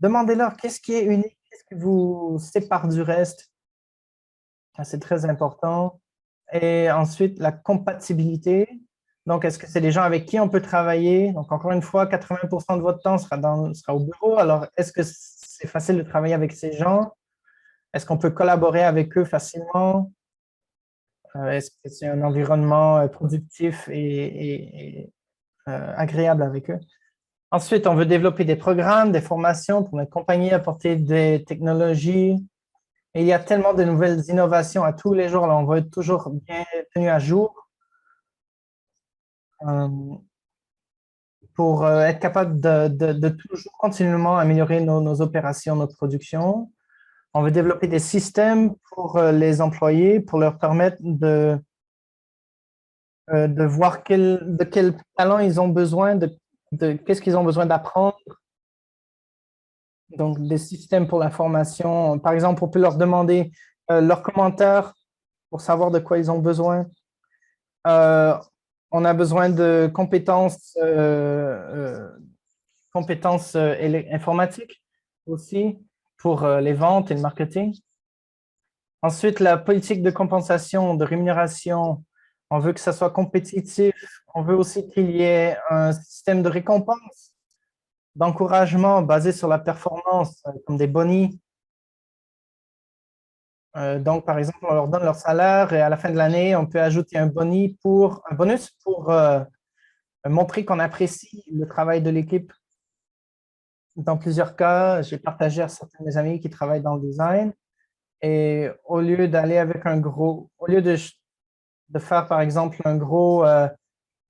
demandez-leur qu'est-ce qui est unique, qu'est-ce qui vous sépare du reste. C'est très important. Et ensuite, la compatibilité. Donc, est-ce que c'est des gens avec qui on peut travailler? Donc, encore une fois, 80% de votre temps sera au bureau. Alors, est-ce que c'est facile de travailler avec ces gens? Est-ce qu'on peut collaborer avec eux facilement? Est-ce que c'est un environnement productif et agréable avec eux? Ensuite, on veut développer des programmes, des formations pour notre compagnie, apporter des technologies. Et il y a tellement de nouvelles innovations à tous les jours. Là, on va être toujours bien tenu à jour euh, pour être capable de toujours continuellement améliorer nos opérations, notre production. On veut développer des systèmes pour les employés, pour leur permettre de voir de quel talent ils ont besoin, qu'est-ce qu'ils ont besoin d'apprendre. Donc, des systèmes pour la formation. Par exemple, on peut leur demander leurs commentaires pour savoir de quoi ils ont besoin. Euh, on a besoin de compétences informatiques aussi pour les ventes et le marketing. Ensuite, la politique de compensation, de rémunération, on veut que ça soit compétitif. On veut aussi qu'il y ait un système de récompense, d'encouragement basé sur la performance, comme des bonus. Donc, par exemple, on leur donne leur salaire et à la fin de l'année, on peut ajouter un bonus pour montrer qu'on apprécie le travail de l'équipe. Dans plusieurs cas, j'ai partagé à certains de mes amis qui travaillent dans le design et au lieu d'aller avec au lieu de faire par exemple un gros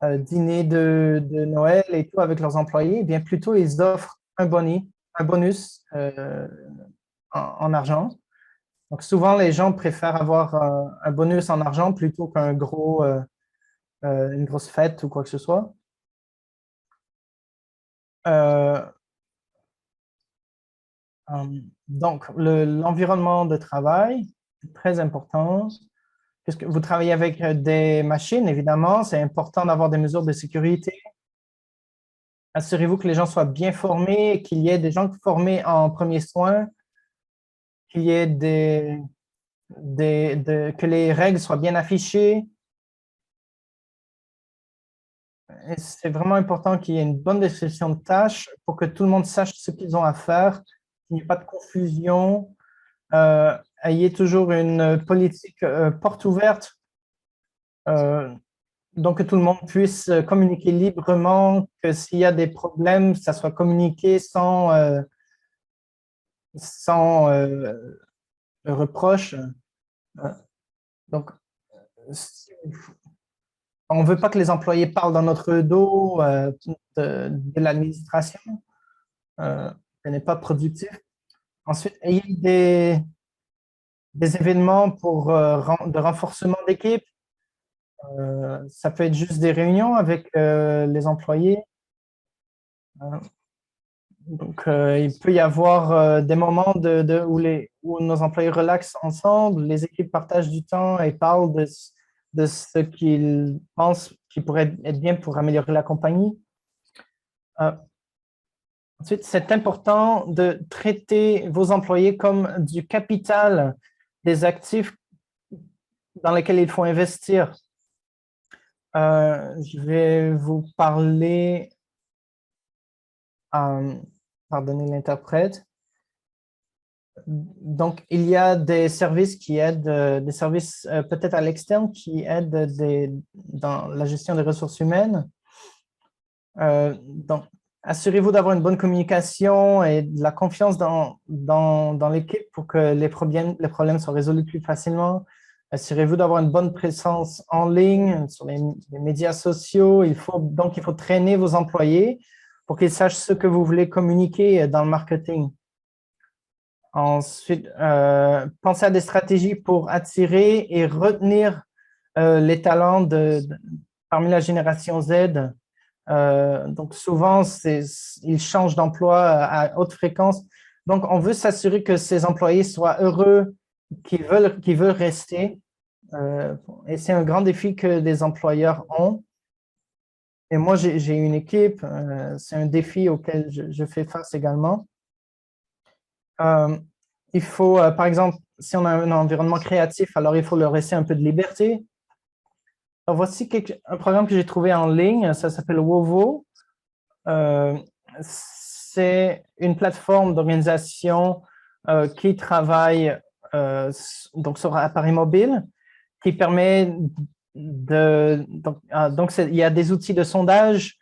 dîner de Noël et tout avec leurs employés, eh bien plutôt ils offrent un bonus en argent. Donc, souvent, les gens préfèrent avoir un bonus en argent plutôt une grosse fête ou quoi que ce soit. Euh, donc, l'environnement de travail, c'est très important. Puisque vous travaillez avec des machines, évidemment, c'est important d'avoir des mesures de sécurité. Assurez-vous que les gens soient bien formés, qu'il y ait des gens formés en premiers soins, qu'il y ait que les règles soient bien affichées. C'est vraiment important qu'il y ait une bonne description de tâches pour que tout le monde sache ce qu'ils ont à faire, qu'il n'y ait pas de confusion. Ayez toujours une politique porte ouverte, donc que tout le monde puisse communiquer librement, que s'il y a des problèmes, ça soit communiqué sans reproche. Euh, Donc, si on ne veut pas que les employés parlent dans notre dos de l'administration. Ce n'est pas productif. Ensuite, ayez des événements de renforcement d'équipe. Ça peut être juste des réunions avec les employés. Euh, Donc, il peut y avoir des moments où nos employés relaxent ensemble, les équipes partagent du temps et parlent de ce qu'ils pensent qui pourrait être bien pour améliorer la compagnie. Ensuite, c'est important de traiter vos employés comme du capital des actifs dans lesquels il faut investir. Je vais vous parler, pardonnez l'interprète. Donc, il y a des services qui aident, des services peut-être à l'externe qui aident dans la gestion des ressources humaines. Donc, assurez-vous d'avoir une bonne communication et de la confiance dans l'équipe pour que les problèmes soient résolus plus facilement. Assurez-vous d'avoir une bonne présence en ligne sur les médias sociaux. Il faut traîner vos employés pour qu'ils sachent ce que vous voulez communiquer dans le marketing. Ensuite, pensez à des stratégies pour attirer et retenir les talents parmi la génération Z. Donc, souvent, ils changent d'emploi à haute fréquence. Donc, on veut s'assurer que ces employés soient heureux, qu'ils veulent rester. Et c'est un grand défi que les employeurs ont. Et moi, j'ai une équipe. C'est un défi auquel je fais face également. Il faut, par exemple, si on a un environnement créatif, alors il faut leur laisser un peu de liberté. Alors, voici un programme que j'ai trouvé en ligne, ça s'appelle Wovo. C'est une plateforme d'organisation qui travaille donc sur appareil mobile, qui permet il y a des outils de sondage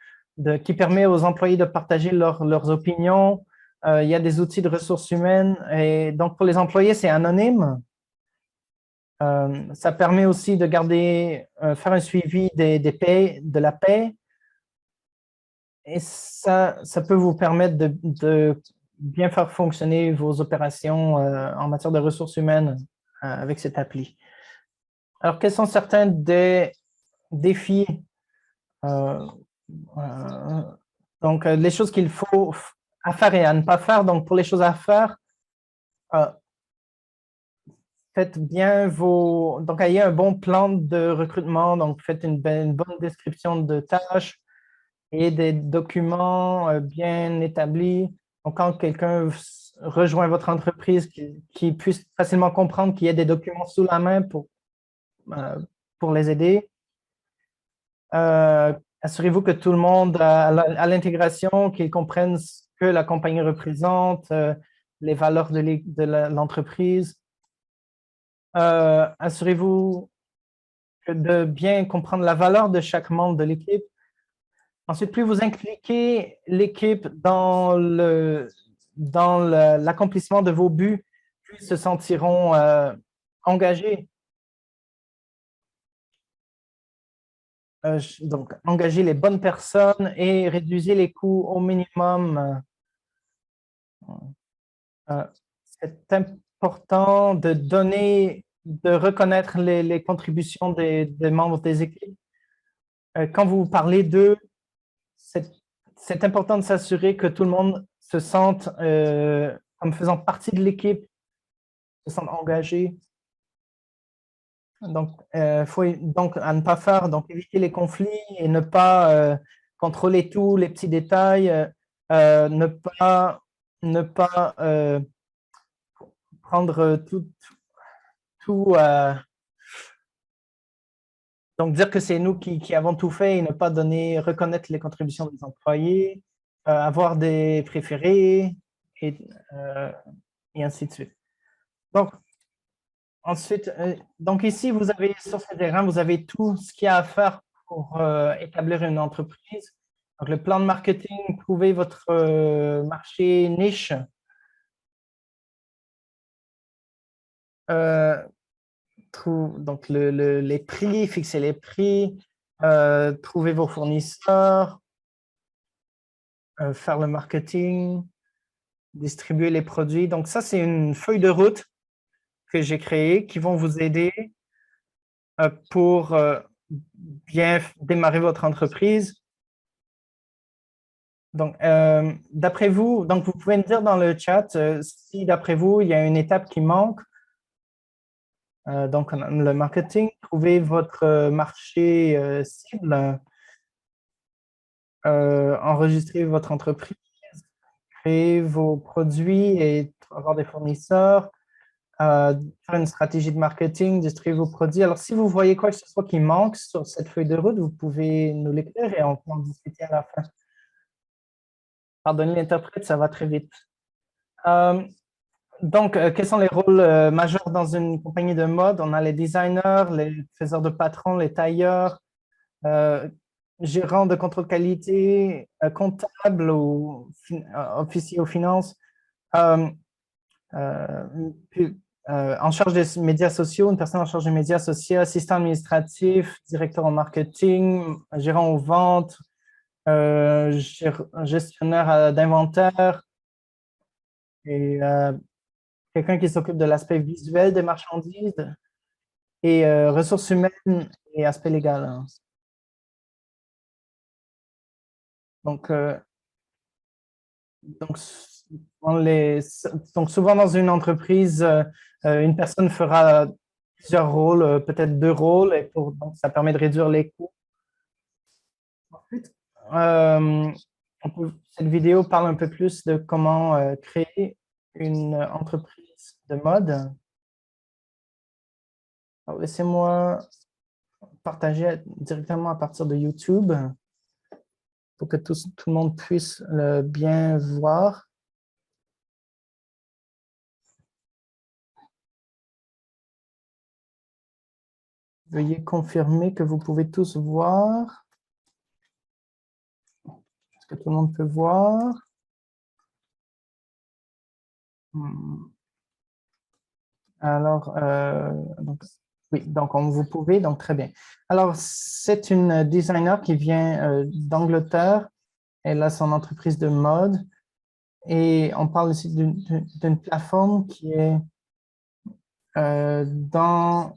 qui permet aux employés de partager leurs opinions. Il y a des outils de ressources humaines et donc pour les employés, c'est anonyme. Ça permet aussi de faire un suivi de la paie. Et ça peut vous permettre de bien faire fonctionner vos opérations en matière de ressources humaines avec cette appli. Alors, quels sont certains des défis? Donc, les choses qu'il faut à faire et à ne pas faire. Donc, pour les choses à faire, faites bien donc, ayez un bon plan de recrutement. Donc, faites une bonne description de tâches et des documents bien établis. Donc, quand quelqu'un rejoint votre entreprise, qu'il puisse facilement comprendre qu'il y a des documents sous la main pour les aider. Assurez-vous que tout le monde à l'intégration, qu'ils comprennent ce que la compagnie représente, les valeurs de l'entreprise. Assurez-vous de bien comprendre la valeur de chaque membre de l'équipe. Ensuite, plus vous impliquez l'équipe dans l'accomplissement de vos buts, plus ils se sentiront engagés. Donc, engagez les bonnes personnes et réduisez les coûts au minimum. C'est important de reconnaître les contributions des membres des équipes. Quand vous parlez d'eux, c'est important de s'assurer que tout le monde se sente comme faisant partie de l'équipe, se sente engagé. Donc, faut donc à ne pas faire, donc éviter les conflits et ne pas contrôler tous les petits détails, ne pas prendre tout donc dire que c'est nous qui avons tout fait et ne pas reconnaître les contributions des employés, avoir des préférés et ainsi de suite. Donc, ensuite, donc ici, sur ce terrain, vous avez tout ce qu'il y a à faire pour établir une entreprise. Donc, le plan de marketing, trouver votre marché niche. Donc, les prix, fixer les prix, trouver vos fournisseurs, faire le marketing, distribuer les produits. Donc, ça, c'est une feuille de route que j'ai créée qui vont vous aider pour bien démarrer votre entreprise. Donc, d'après vous, donc vous pouvez me dire dans le chat si d'après vous, il y a une étape qui manque. Donc, le marketing, trouver votre marché cible, enregistrer votre entreprise, créer vos produits et avoir des fournisseurs, faire une stratégie de marketing, distribuer vos produits. Alors, si vous voyez quoi que ce soit qui manque sur cette feuille de route, vous pouvez nous l'écrire et on peut en discuter à la fin. Pardonnez l'interprète, ça va très vite. Euh, donc, quels sont les rôles majeurs dans une compagnie de mode? On a les designers, les faiseurs de patrons, les tailleurs, euh, gérants de contrôle qualité, comptable ou officier aux finances. Euh, euh, puis, en charge des médias sociaux, une personne en charge des médias sociaux, assistant administratif, directeur en marketing, gérant aux ventes, gestionnaire d'inventaire et quelqu'un qui s'occupe de l'aspect visuel des marchandises et ressources humaines et aspect légal, hein. Donc, donc, donc, souvent dans une entreprise, une personne fera plusieurs rôles, peut-être deux rôles, et donc ça permet de réduire les coûts. Ensuite, euh, cette vidéo parle un peu plus de comment créer une entreprise de mode. Alors, laissez-moi partager directement à partir de YouTube pour que tout le monde puisse bien voir. Veuillez confirmer que vous pouvez tous voir. Est-ce que tout le monde peut voir? Hmm. Alors, oui, donc vous pouvez, donc très bien. Alors, c'est une designer qui vient d'Angleterre. Elle a son entreprise de mode et on parle ici d'une plateforme qui est dans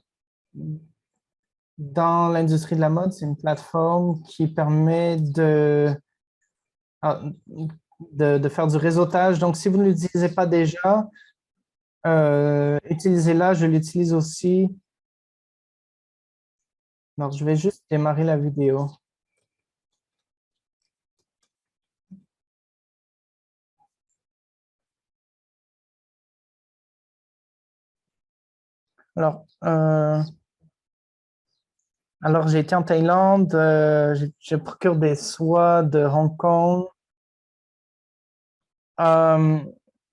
l'industrie de la mode. C'est une plateforme qui permet ah, de faire du réseautage. Donc, si vous ne l'utilisez pas déjà, utilisez-la. Je l'utilise aussi. Alors, je vais juste démarrer la vidéo. Alors, j'ai été en Thaïlande, je procure des soies de Hong Kong. Euh,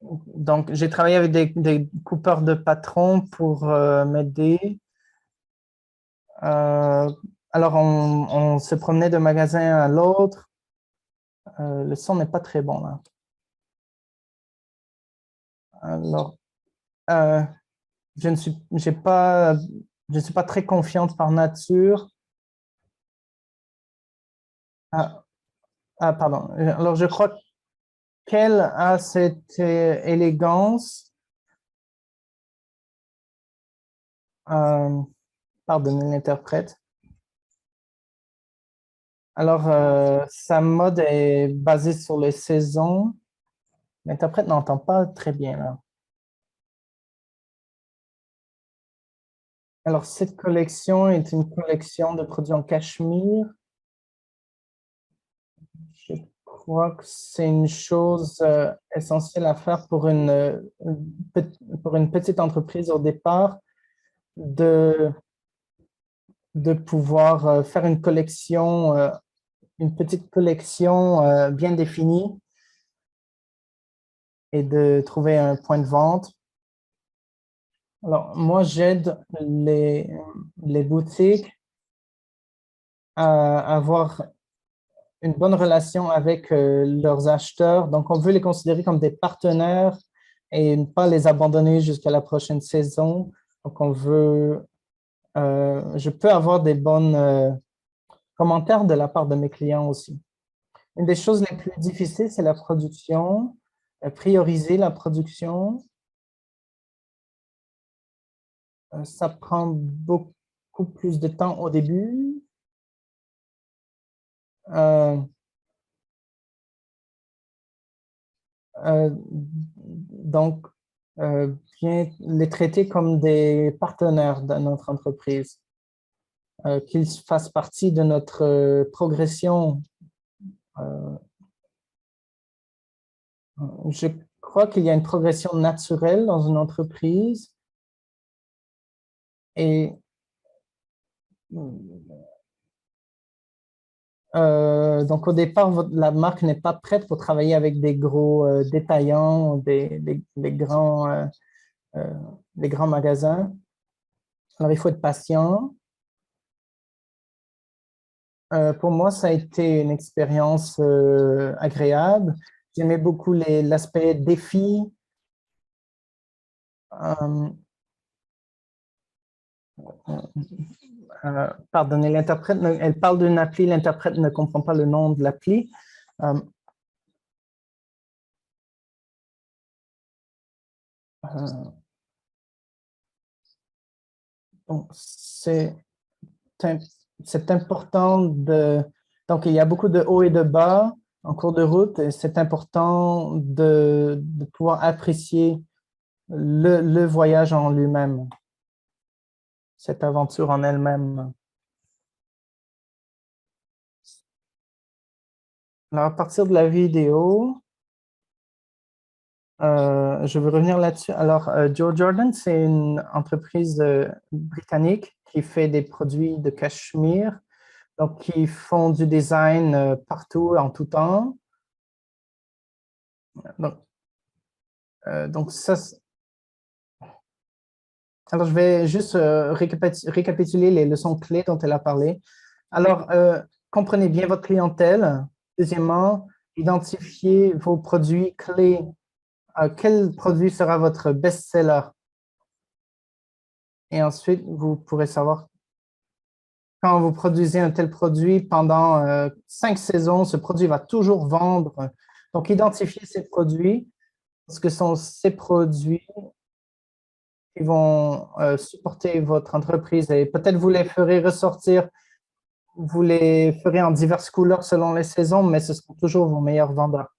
donc, j'ai travaillé avec des coupeurs de patrons pour m'aider. Euh, alors, on se promenait de magasin à l'autre. Le son n'est pas très bon là. Alors, euh, je ne suis pas très confiante par nature. Ah, pardon. Alors, je crois qu'elle a cette élégance. Euh, Pardonnez l'interprète. Alors, sa mode est basée sur les saisons. L'interprète n'entend pas très bien là. Alors, cette collection est une collection de produits en cachemire. Je crois que c'est une chose essentielle à faire pour pour une petite entreprise au départ de, de pouvoir faire une petite collection bien définie et de trouver un point de vente. Alors, moi, j'aide les boutiques à avoir une bonne relation avec leurs acheteurs. Donc, on veut les considérer comme des partenaires et ne pas les abandonner jusqu'à la prochaine saison. Donc, je peux avoir des bons commentaires de la part de mes clients aussi. Une des choses les plus difficiles, c'est la production, prioriser la production. Ça prend beaucoup plus de temps au début. Euh, donc bien les traiter comme des partenaires de notre entreprise, qu'ils fassent partie de notre progression. Je crois qu'il y a une progression naturelle dans une entreprise et donc au départ, la marque n'est pas prête pour travailler avec des gros détaillants, euh, des grands magasins. Alors il faut être patient. Pour moi, ça a été une expérience agréable. J'aimais beaucoup l'aspect défi. Euh, Pardonnez, l'interprète, elle parle d'une appli, l'interprète ne comprend pas le nom de l'appli. Euh, euh, donc, c'est important de... Donc, il y a beaucoup de hauts et de bas en cours de route et c'est important de pouvoir apprécier le voyage en lui-même, cette aventure en elle-même. Alors, à partir de la vidéo, je veux revenir là-dessus. Alors, Joe Jordan, c'est une entreprise britannique qui fait des produits de cachemire, donc qui font du design partout, en tout temps. Donc, ça, alors je vais juste récapituler les leçons clés dont elle a parlé. Alors, comprenez bien votre clientèle. Deuxièmement, identifiez vos produits clés. Quel produit sera votre best-seller? Et ensuite, vous pourrez savoir quand vous produisez un tel produit pendant 5 saisons, ce produit va toujours vendre. Donc, identifiez ces produits, parce que ce sont ces produits qui vont supporter votre entreprise et peut-être vous les ferez ressortir, vous les ferez en diverses couleurs selon les saisons, mais ce seront toujours vos meilleurs vendeurs.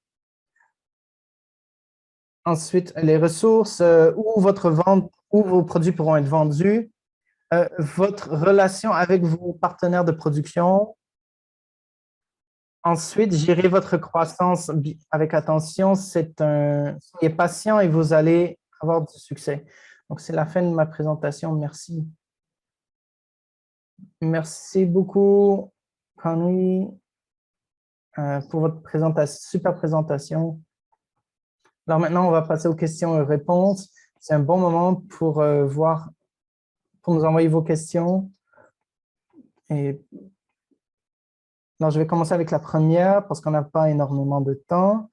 Ensuite, les ressources, où votre vente, où vos produits pourront être vendus, votre relation avec vos partenaires de production. Ensuite, gérer votre croissance avec attention. Soyez patient et vous allez avoir du succès. Donc, c'est la fin de ma présentation. Merci. Merci beaucoup, Connie, pour votre super présentation. Alors maintenant, on va passer aux questions et réponses. C'est un bon moment pour pour nous envoyer vos questions. Et alors, je vais commencer avec la première parce qu'on n'a pas énormément de temps.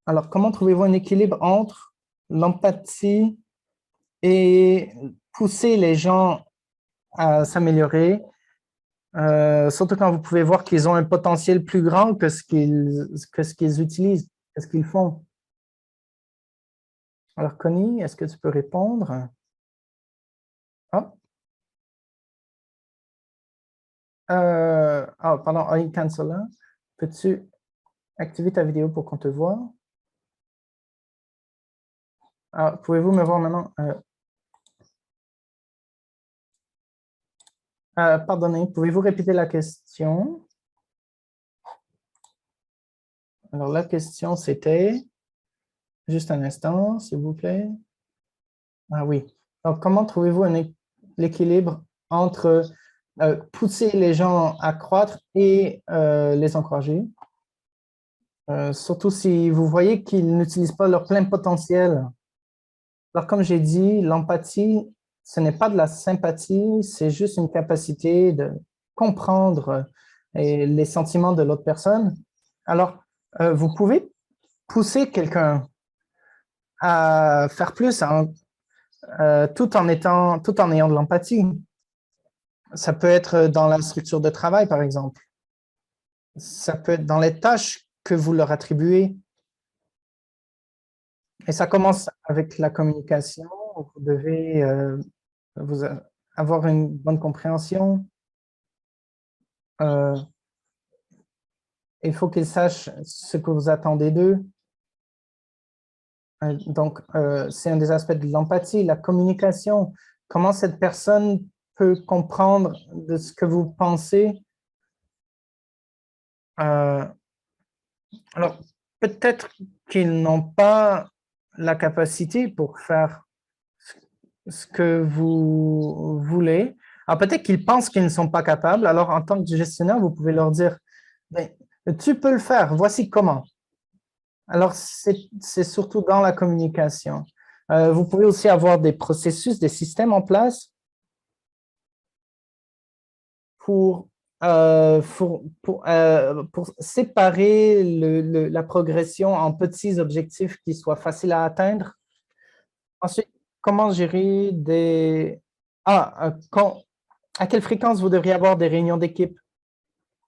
Alors, comment trouvez-vous un équilibre entre l'empathie et pousser les gens à s'améliorer, surtout quand vous pouvez voir qu'ils ont un potentiel plus grand que ce qu'ils utilisent, que ce qu'ils font? Alors, Connie, est-ce que tu peux répondre? Ah, pardon, Cancela. Peux-tu activer ta vidéo pour qu'on te voit? Ah, pouvez-vous me voir maintenant? Pardonnez, pouvez-vous répéter la question? Alors, la question, c'était... Juste un instant, s'il vous plaît. Ah oui. Donc, comment trouvez-vous l'équilibre entre pousser les gens à croître et les encourager? Surtout si vous voyez qu'ils n'utilisent pas leur plein potentiel. Alors, comme j'ai dit, l'empathie, ce n'est pas de la sympathie, c'est juste une capacité de comprendre les sentiments de l'autre personne. Alors, vous pouvez pousser quelqu'un à faire plus, tout en ayant de l'empathie. Ça peut être dans la structure de travail, par exemple. Ça peut être dans les tâches que vous leur attribuez. Et ça commence avec la communication. Vous devez avoir une bonne compréhension. Euh, il faut qu'ils sachent ce que vous attendez d'eux. Donc, c'est un des aspects de l'empathie, la communication. Comment cette personne peut comprendre de ce que vous pensez. Alors, peut-être qu'ils n'ont pas la capacité pour faire ce que vous voulez. Alors, peut-être qu'ils pensent qu'ils ne sont pas capables. Alors, en tant que gestionnaire, vous pouvez leur dire, ben, tu peux le faire, voici comment. Alors, c'est surtout dans la communication. Vous pouvez aussi avoir des processus, des systèmes en place pour, pour séparer la progression en petits objectifs qui soient faciles à atteindre. Ensuite, comment gérer des... à quelle fréquence vous devriez avoir des réunions d'équipe?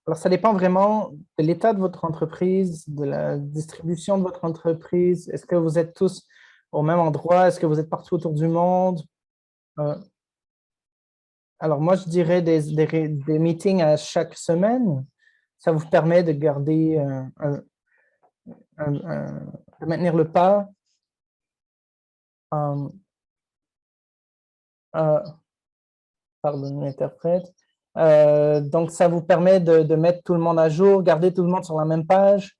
Alors, ça dépend vraiment de l'état de votre entreprise, de la distribution de votre entreprise. Est-ce que vous êtes tous au même endroit? Est-ce que vous êtes partout autour du monde? Euh, alors, moi, je dirais des meetings à chaque semaine. Ça vous permet de garder, de maintenir le pas. Euh, euh, pardon, l'interprète. Donc, ça vous permet de mettre tout le monde à jour, garder tout le monde sur la même page.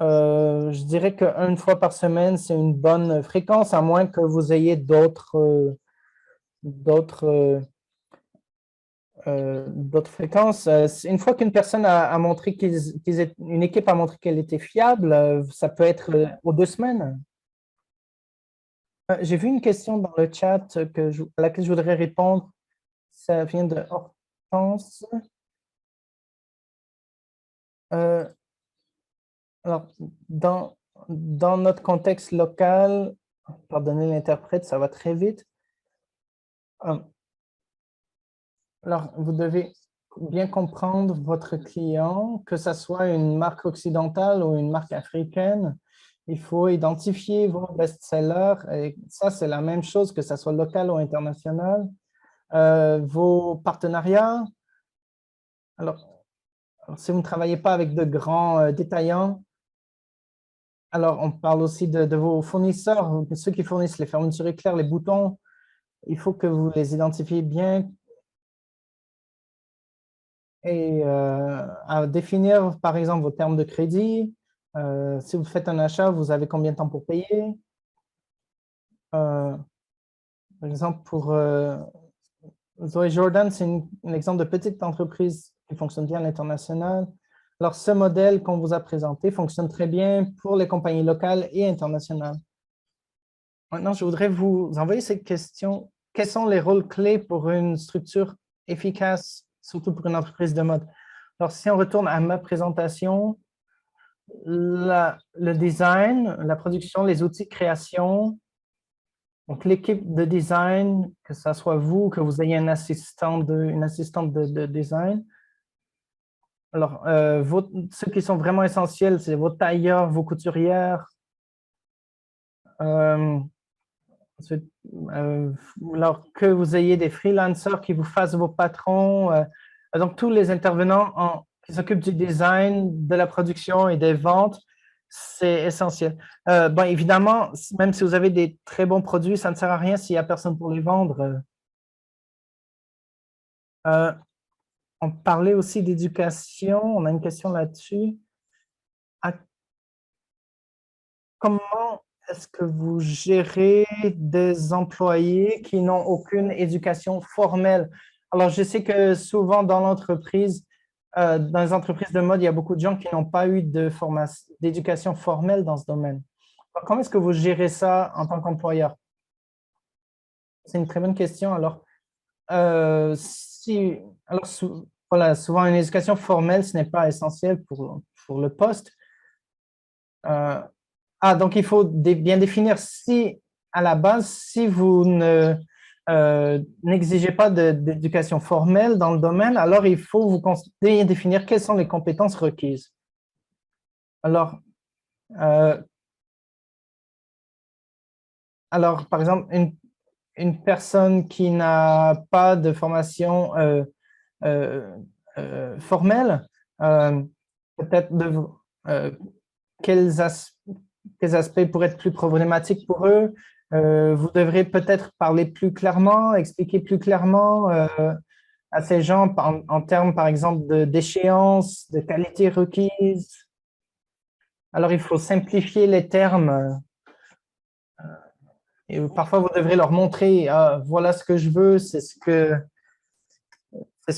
Je dirais qu'une fois par semaine, c'est une bonne fréquence, à moins que vous ayez d'autres fréquences. Une fois qu'une personne a montré une équipe a montré qu'elle était fiable, ça peut être aux 2 semaines. J'ai vu une question dans le chat à laquelle je voudrais répondre. Ça vient de Hortense. Euh, alors, dans notre contexte local, pardonnez l'interprète, ça va très vite. Alors, vous devez bien comprendre votre client, que ce soit une marque occidentale ou une marque africaine. Il faut identifier vos best-sellers. Et ça, c'est la même chose que ce soit local ou international. Vos partenariats. Alors, si vous ne travaillez pas avec de grands détaillants, alors on parle aussi de vos fournisseurs, ceux qui fournissent les fermetures éclairs, les boutons. Il faut que vous les identifiez bien et à définir, par exemple, vos termes de crédit. Si vous faites un achat, vous avez combien de temps pour payer? Par exemple, pour Zoé Jordan, c'est un exemple de petite entreprise qui fonctionne bien à l'international. Alors, ce modèle qu'on vous a présenté fonctionne très bien pour les compagnies locales et internationales. Maintenant, je voudrais vous envoyer cette question. Quels sont les rôles clés pour une structure efficace, surtout pour une entreprise de mode? Alors, si on retourne à ma présentation, le design, la production, les outils de création. Donc, l'équipe de design, que ce soit vous, que vous ayez une assistante de design. Alors, ceux qui sont vraiment essentiels, c'est vos tailleurs, vos couturières. Ensuite, alors que vous ayez des freelancers qui vous fassent vos patrons. Donc, tous les intervenants qui s'occupent du design, de la production et des ventes, c'est essentiel. Bon, évidemment, même si vous avez des très bons produits, ça ne sert à rien s'il n'y a personne pour les vendre. On parlait aussi d'éducation. On a une question là-dessus. Comment est-ce que vous gérez des employés qui n'ont aucune éducation formelle? Alors, je sais que souvent dans l'entreprise, dans les entreprises de mode, il y a beaucoup de gens qui n'ont pas eu d'éducation formelle dans ce domaine. Alors, comment est-ce que vous gérez ça en tant qu'employeur? C'est une très bonne question. Alors, voilà, souvent une éducation formelle, ce n'est pas essentiel pour le poste. Donc il faut bien définir si, à la base, si vous n'exigez pas d'éducation formelle dans le domaine, alors il faut vous bien définir quelles sont les compétences requises. Alors, euh, par exemple, une personne qui n'a pas de formation euh, formelle, peut-être quels aspects quels aspects pourraient être plus problématiques pour eux. Vous devrez peut-être parler plus clairement, expliquer plus clairement à ces gens en termes, par exemple, d'échéance, de qualité requise. Alors, il faut simplifier les termes. Et parfois, vous devrez leur montrer, ah, voilà ce que je veux, c'est ce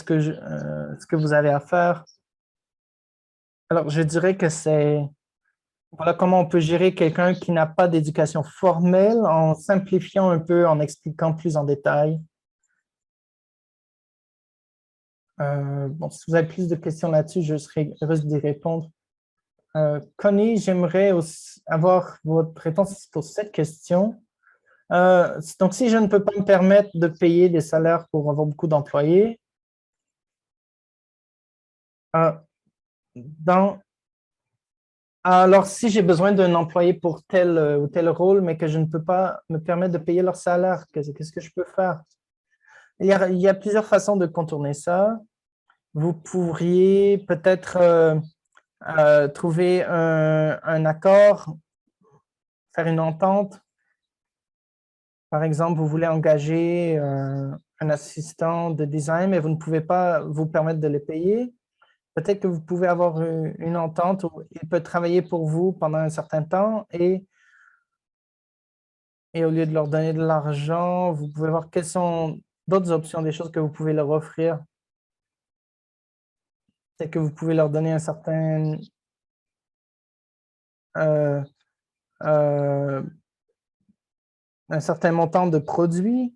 que vous avez à faire. Alors, je dirais que voilà comment on peut gérer quelqu'un qui n'a pas d'éducation formelle en simplifiant un peu, en expliquant plus en détail. Bon, si vous avez plus de questions là-dessus, je serai heureuse d'y répondre. Connie, j'aimerais aussi avoir votre réponse pour cette question. Donc, si je ne peux pas me permettre de payer des salaires pour avoir beaucoup d'employés, euh, dans alors, si j'ai besoin d'un employé pour tel ou tel rôle, mais que je ne peux pas me permettre de payer leur salaire, qu'est-ce que je peux faire? Il y a plusieurs façons de contourner ça. Vous pourriez peut-être trouver un accord, faire une entente. Par exemple, vous voulez engager un assistant de design, mais vous ne pouvez pas vous permettre de les payer. Peut-être que vous pouvez avoir une entente où il peut travailler pour vous pendant un certain temps et au lieu de leur donner de l'argent, vous pouvez voir quelles sont d'autres options, des choses que vous pouvez leur offrir. Peut-être que vous pouvez leur donner euh, euh, un certain montant de produits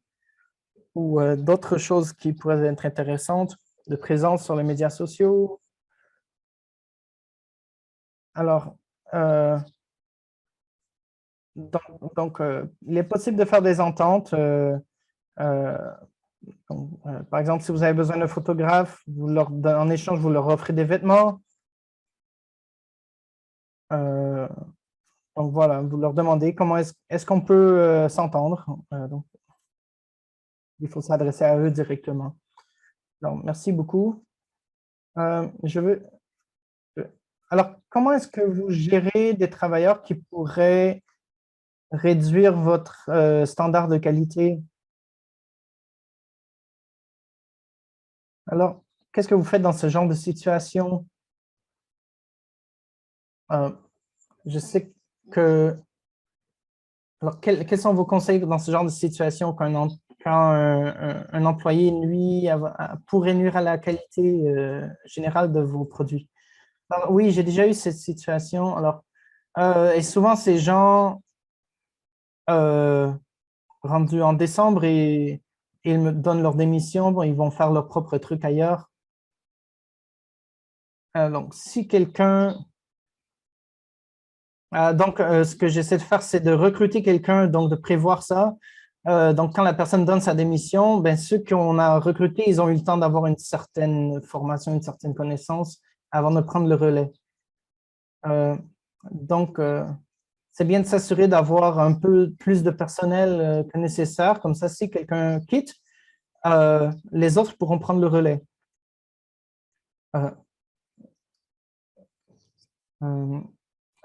ou d'autres choses qui pourraient être intéressantes, de présence sur les médias sociaux. Alors, euh, il est possible de faire des ententes. Euh, Par exemple, si vous avez besoin d'un photographe, en échange, vous leur offrez des vêtements. Euh, donc voilà, vous leur demandez comment est-ce qu'on peut s'entendre. Donc, il faut s'adresser à eux directement. Donc, merci beaucoup. Je veux. Alors, comment est-ce que vous gérez des travailleurs qui pourraient réduire votre standard de qualité? Alors, qu'est-ce que vous faites dans ce genre de situation? Euh, je sais que Alors, quels sont vos conseils dans ce genre de situation quand un employé pourrait nuire à la qualité générale de vos produits? Alors, oui, j'ai déjà eu cette situation. Alors, et souvent, ces gens euh, rendus en décembre et ils me donnent leur démission, bon, ils vont faire leur propre truc ailleurs. Donc, si quelqu'un ce que j'essaie de faire, c'est de recruter quelqu'un, donc de prévoir ça. Donc, quand la personne donne sa démission, ben, ceux qu'on a recrutés, ils ont eu le temps d'avoir une certaine formation, une certaine connaissance avant de prendre le relais. Euh, donc, c'est bien de s'assurer d'avoir un peu plus de personnel que nécessaire. Comme ça, si quelqu'un quitte, les autres pourront prendre le relais. Euh,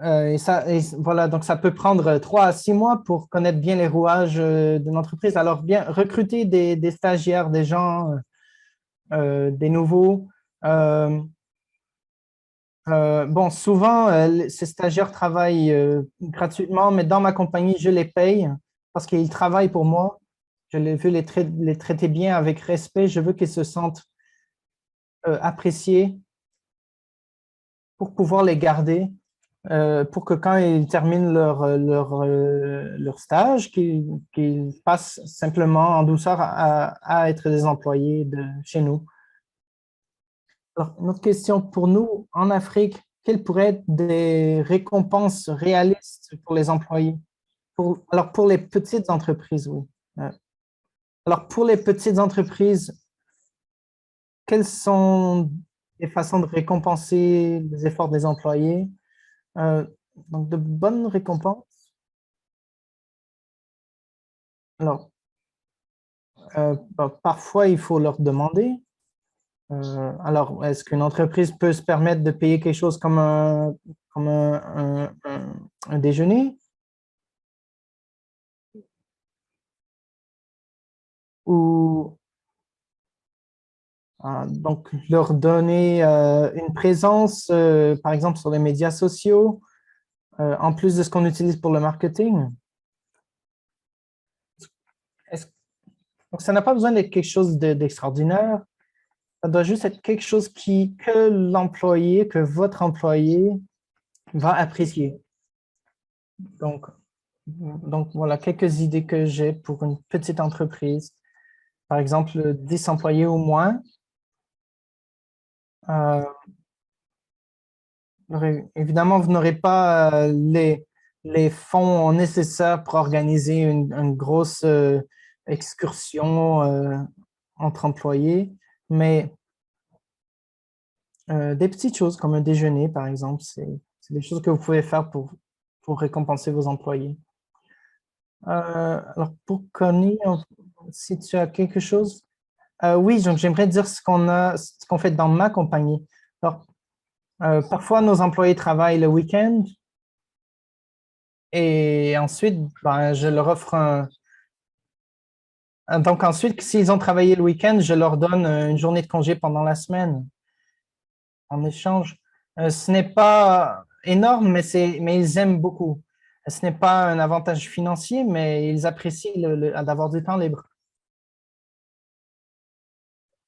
euh, voilà, donc ça peut prendre 3 à 6 mois pour connaître bien les rouages d'une entreprise. Alors, bien, recruter des stagiaires, des gens, des nouveaux. Euh, bon, souvent, ces stagiaires travaillent gratuitement, mais dans ma compagnie, je les paye parce qu'ils travaillent pour moi. Je veux les traiter bien avec respect. Je veux qu'ils se sentent appréciés pour pouvoir les garder. Pour que quand ils terminent leur stage, qu'ils passent simplement en douceur à être des employés de chez nous. Alors, une autre question pour nous, en Afrique, quelles pourraient être des récompenses réalistes pour les employés? Alors, pour les petites entreprises, oui. Alors, pour les petites entreprises, quelles sont les façons de récompenser les efforts des employés? Euh, donc, de bonnes récompenses. Alors, parfois, il faut leur demander. Alors, est-ce qu'une entreprise peut se permettre de payer quelque chose comme comme un déjeuner ou donc leur donner une présence, par exemple, sur les médias sociaux, en plus de ce qu'on utilise pour le marketing. Donc, ça n'a pas besoin d'être quelque chose d'extraordinaire. Ça doit juste être quelque chose que l'employé, que votre employé va apprécier. Donc, voilà quelques idées que j'ai pour une petite entreprise. Par exemple, 10 employés ou moins. Euh, Évidemment, vous n'aurez pas les fonds nécessaires pour organiser une grosse excursion entre employés, mais des petites choses comme un déjeuner, par exemple, c'est des choses que vous pouvez faire pour récompenser vos employés. Alors, pour Connie, si tu as quelque chose, oui, donc j'aimerais dire ce qu'on fait dans ma compagnie. Alors, parfois, nos employés travaillent le week-end et ensuite, ben, je leur offre donc ensuite, s'ils ont travaillé le week-end, je leur donne une journée de congé pendant la semaine en échange. Ce n'est pas énorme, mais ils aiment beaucoup. Ce n'est pas un avantage financier, mais ils apprécient d'avoir du temps libre.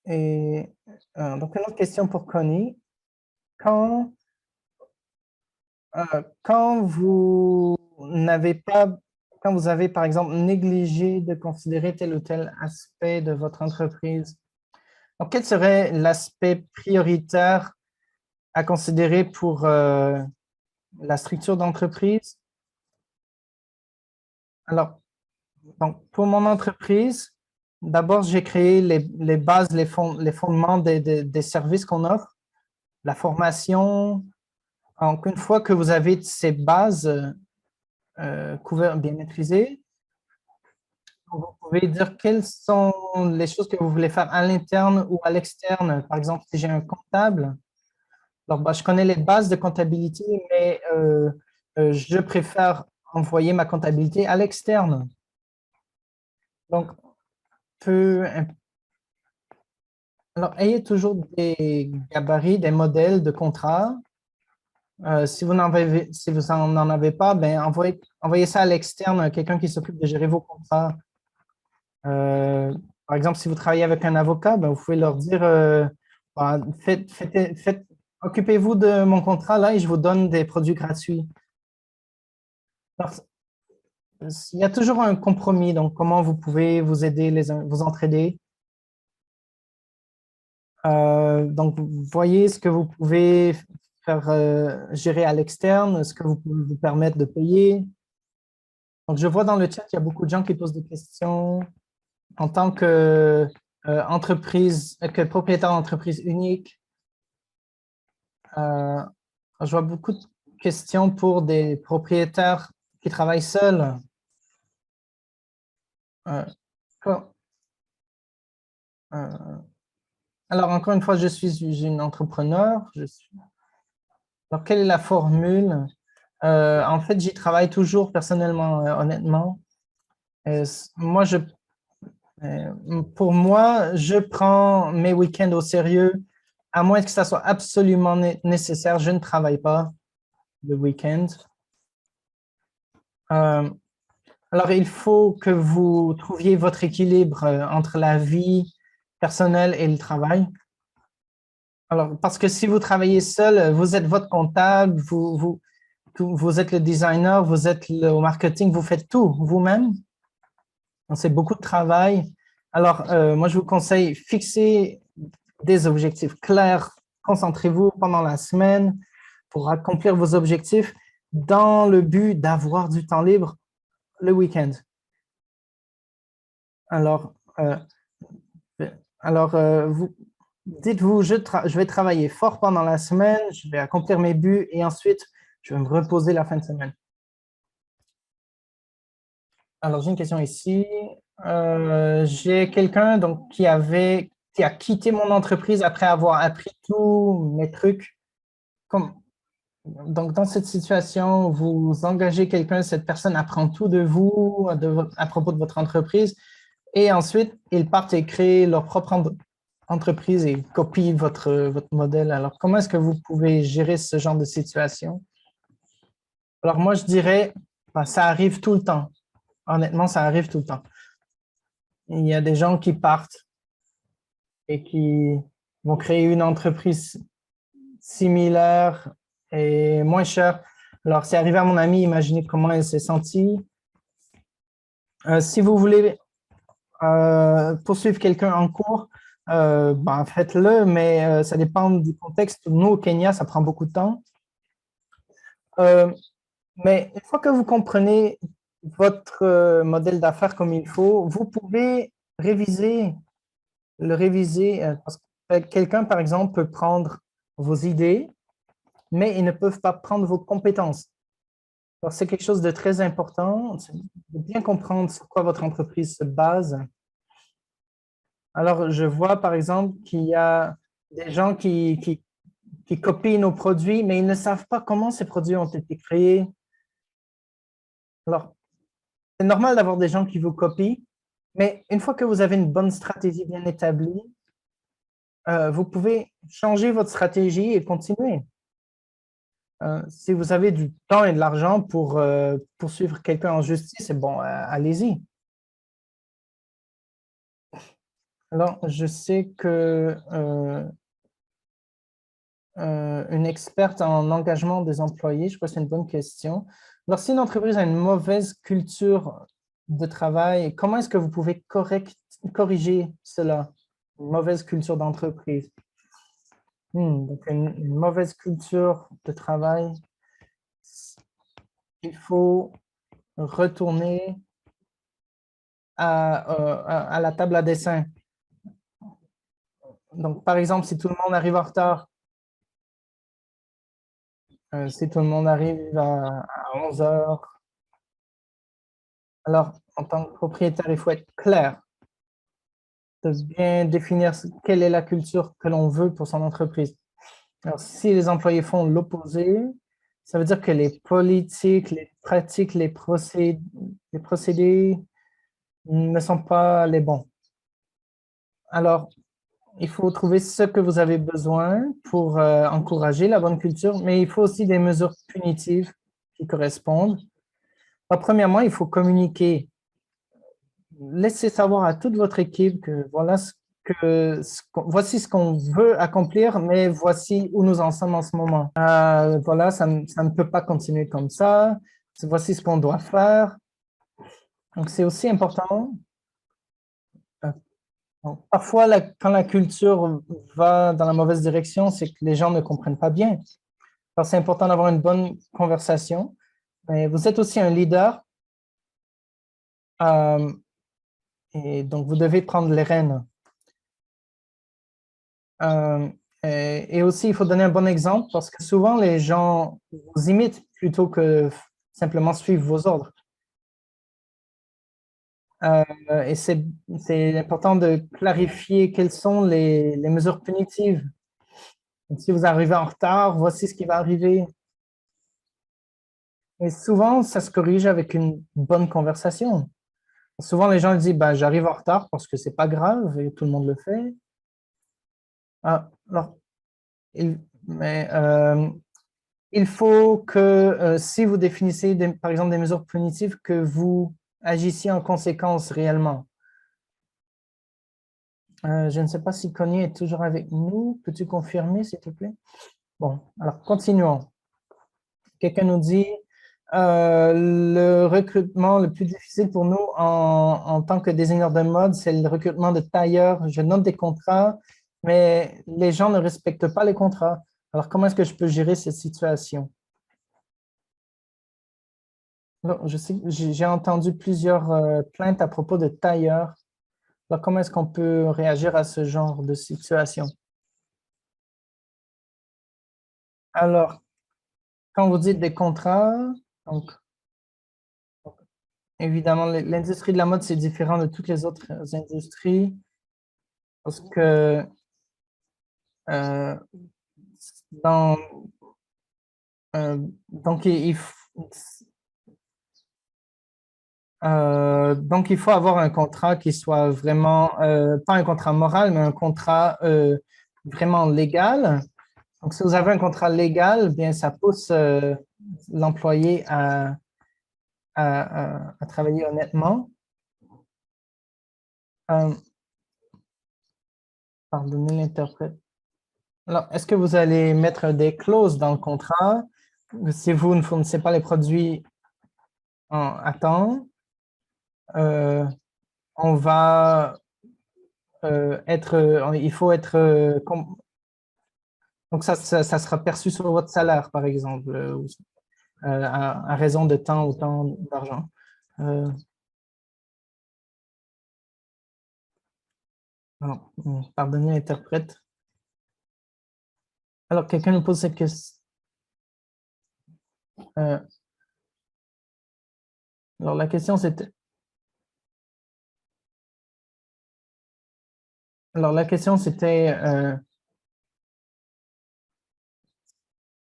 Et donc, une autre question pour Connie. Quand, quand vous n'avez pas, quand vous avez, par exemple, négligé de considérer tel ou tel aspect de votre entreprise, donc quel serait l'aspect prioritaire à considérer pour la structure d'entreprise? Alors, donc, pour mon entreprise, d'abord, j'ai créé les bases, les fondements des services qu'on offre, la formation. Donc, une fois que vous avez ces bases couvertes, bien maîtrisées, vous pouvez dire quelles sont les choses que vous voulez faire à l'interne ou à l'externe. Par exemple, si j'ai un comptable, alors, bah, je connais les bases de comptabilité, mais je préfère envoyer ma comptabilité à l'externe. Donc, peu, alors, ayez toujours des gabarits, des modèles de contrats. Si vous n'en avez pas, ben, envoyez ça à l'externe, à quelqu'un qui s'occupe de gérer vos contrats. Par exemple, si vous travaillez avec un avocat, ben, vous pouvez leur dire, bah, occupez-vous de mon contrat là et je vous donne des produits gratuits. Alors, il y a toujours un compromis, donc comment vous pouvez vous aider, vous entraider. Donc, vous voyez ce que vous pouvez faire gérer à l'externe, ce que vous pouvez vous permettre de payer. Donc, je vois dans le chat qu'il y a beaucoup de gens qui posent des questions. En tant que que propriétaire d'entreprise unique, euh, je vois beaucoup de questions pour des propriétaires qui travaillent seuls. Euh, quand- euh, alors, encore une fois, je suis une entrepreneur. Alors, quelle est la formule? En fait, j'y travaille toujours personnellement, honnêtement. Moi, pour moi, je prends mes week-ends au sérieux, à moins que ça soit absolument nécessaire, je ne travaille pas le week-end. Euh, alors, il faut que vous trouviez votre équilibre entre la vie personnelle et le travail. Alors, parce que si vous travaillez seul, vous êtes votre comptable, vous êtes le designer, vous êtes au marketing, vous faites tout vous-même. C'est beaucoup de travail. Alors, moi, je vous conseille, fixer des objectifs clairs. Concentrez-vous pendant la semaine pour accomplir vos objectifs dans le but d'avoir du temps libre le week-end. Alors, vous dites-vous, je vais travailler fort pendant la semaine, je vais accomplir mes buts et ensuite, je vais me reposer la fin de semaine. Alors, j'ai une question ici. J'ai quelqu'un donc qui a quitté mon entreprise après avoir appris tous mes trucs. Donc, dans cette situation, vous engagez quelqu'un, cette personne apprend tout de vous, à propos de votre entreprise, et ensuite, ils partent et créent leur propre entreprise et copient votre modèle. Alors, comment est-ce que vous pouvez gérer ce genre de situation? Alors, moi, je dirais, ben, ça arrive tout le temps. Honnêtement, ça arrive tout le temps. Il y a des gens qui partent et qui vont créer une entreprise similaire et moins chère. Alors, c'est arrivé à mon amie, imaginez comment elle s'est sentie. Si vous voulez poursuivre quelqu'un en cours, ben, faites-le, mais ça dépend du contexte. Nous, au Kenya, ça prend beaucoup de temps. Mais une fois que vous comprenez votre modèle d'affaires comme il faut, vous pouvez le réviser, parce que quelqu'un, par exemple, peut prendre vos idées, mais ils ne peuvent pas prendre vos compétences. Alors, c'est quelque chose de très important, de bien comprendre sur quoi votre entreprise se base. Alors, je vois, par exemple, qu'il y a des gens qui copient nos produits, mais ils ne savent pas comment ces produits ont été créés. Alors, c'est normal d'avoir des gens qui vous copient, mais une fois que vous avez une bonne stratégie bien établie, vous pouvez changer votre stratégie et continuer. Si vous avez du temps et de l'argent pour poursuivre quelqu'un en justice, c'est bon, allez-y. Alors, je sais que une experte en engagement des employés, je crois que c'est une bonne question. Alors, si une entreprise a une mauvaise culture de travail, comment est-ce que vous pouvez corriger cela? Une mauvaise culture d'entreprise. Donc, une mauvaise culture de travail, il faut retourner à la table à dessin. Donc, par exemple, si tout le monde arrive en retard, si tout le monde arrive à 11 heures, alors, en tant que propriétaire, il faut être clair, de bien définir quelle est la culture que l'on veut pour son entreprise. Alors, si les employés font l'opposé, ça veut dire que les politiques, les pratiques, les procédés ne sont pas les bons. Alors, il faut trouver ce que vous avez besoin pour encourager la bonne culture, mais il faut aussi des mesures punitives qui correspondent. Alors, premièrement, il faut communiquer. Laissez savoir à toute votre équipe que voilà voici ce qu'on veut accomplir, mais voici où nous en sommes en ce moment. Voilà, ça ne peut pas continuer comme ça. Voici ce qu'on doit faire. Donc, c'est aussi important. Euh, Donc, parfois, quand la culture va dans la mauvaise direction, c'est que les gens ne comprennent pas bien. Alors, c'est important d'avoir une bonne conversation. Mais vous êtes aussi un leader, euh, et donc vous devez prendre les rênes. Euh, et aussi, il faut donner un bon exemple parce que souvent, les gens vous imitent plutôt que simplement suivre vos ordres. Et c'est important de clarifier quelles sont les mesures punitives. Donc, si vous arrivez en retard, voici ce qui va arriver. Et souvent, ça se corrige avec une bonne conversation. Souvent, les gens disent, bah, j'arrive en retard parce que c'est pas grave et tout le monde le fait. Alors, mais il faut que si vous définissez, par exemple, des mesures punitives, que vous agissiez en conséquence réellement. Je ne sais pas si Connie est toujours avec nous. Peux-tu confirmer, s'il te plaît? Bon, alors continuons. Quelqu'un nous dit, le recrutement le plus difficile pour nous en tant que designer de mode, c'est le recrutement de tailleurs. Je note des contrats, mais les gens ne respectent pas les contrats. Alors, comment est-ce que je peux gérer cette situation? Alors, je sais, j'ai entendu plusieurs plaintes à propos de tailleurs. Alors, comment est-ce qu'on peut réagir à ce genre de situation? Alors, quand vous dites des contrats, donc, évidemment, l'industrie de la mode, c'est différent de toutes les autres industries parce que, euh, dans, Donc, donc, il faut avoir un contrat qui soit vraiment, pas un contrat moral, mais un contrat vraiment légal. Donc, si vous avez un contrat légal, bien, ça pousse l'employé à travailler honnêtement. Euh, Pardonnez l'interprète. Alors, est-ce que vous allez mettre des clauses dans le contrat si vous ne fournissez pas les produits à temps? euh, on va il faut être, donc ça sera perçu sur votre salaire, par exemple, à raison de temps ou temps d'argent. Euh, Pardonnez l'interprète. Alors, quelqu'un nous pose cette question. Euh, alors, la question c'était. Alors, la question c'était.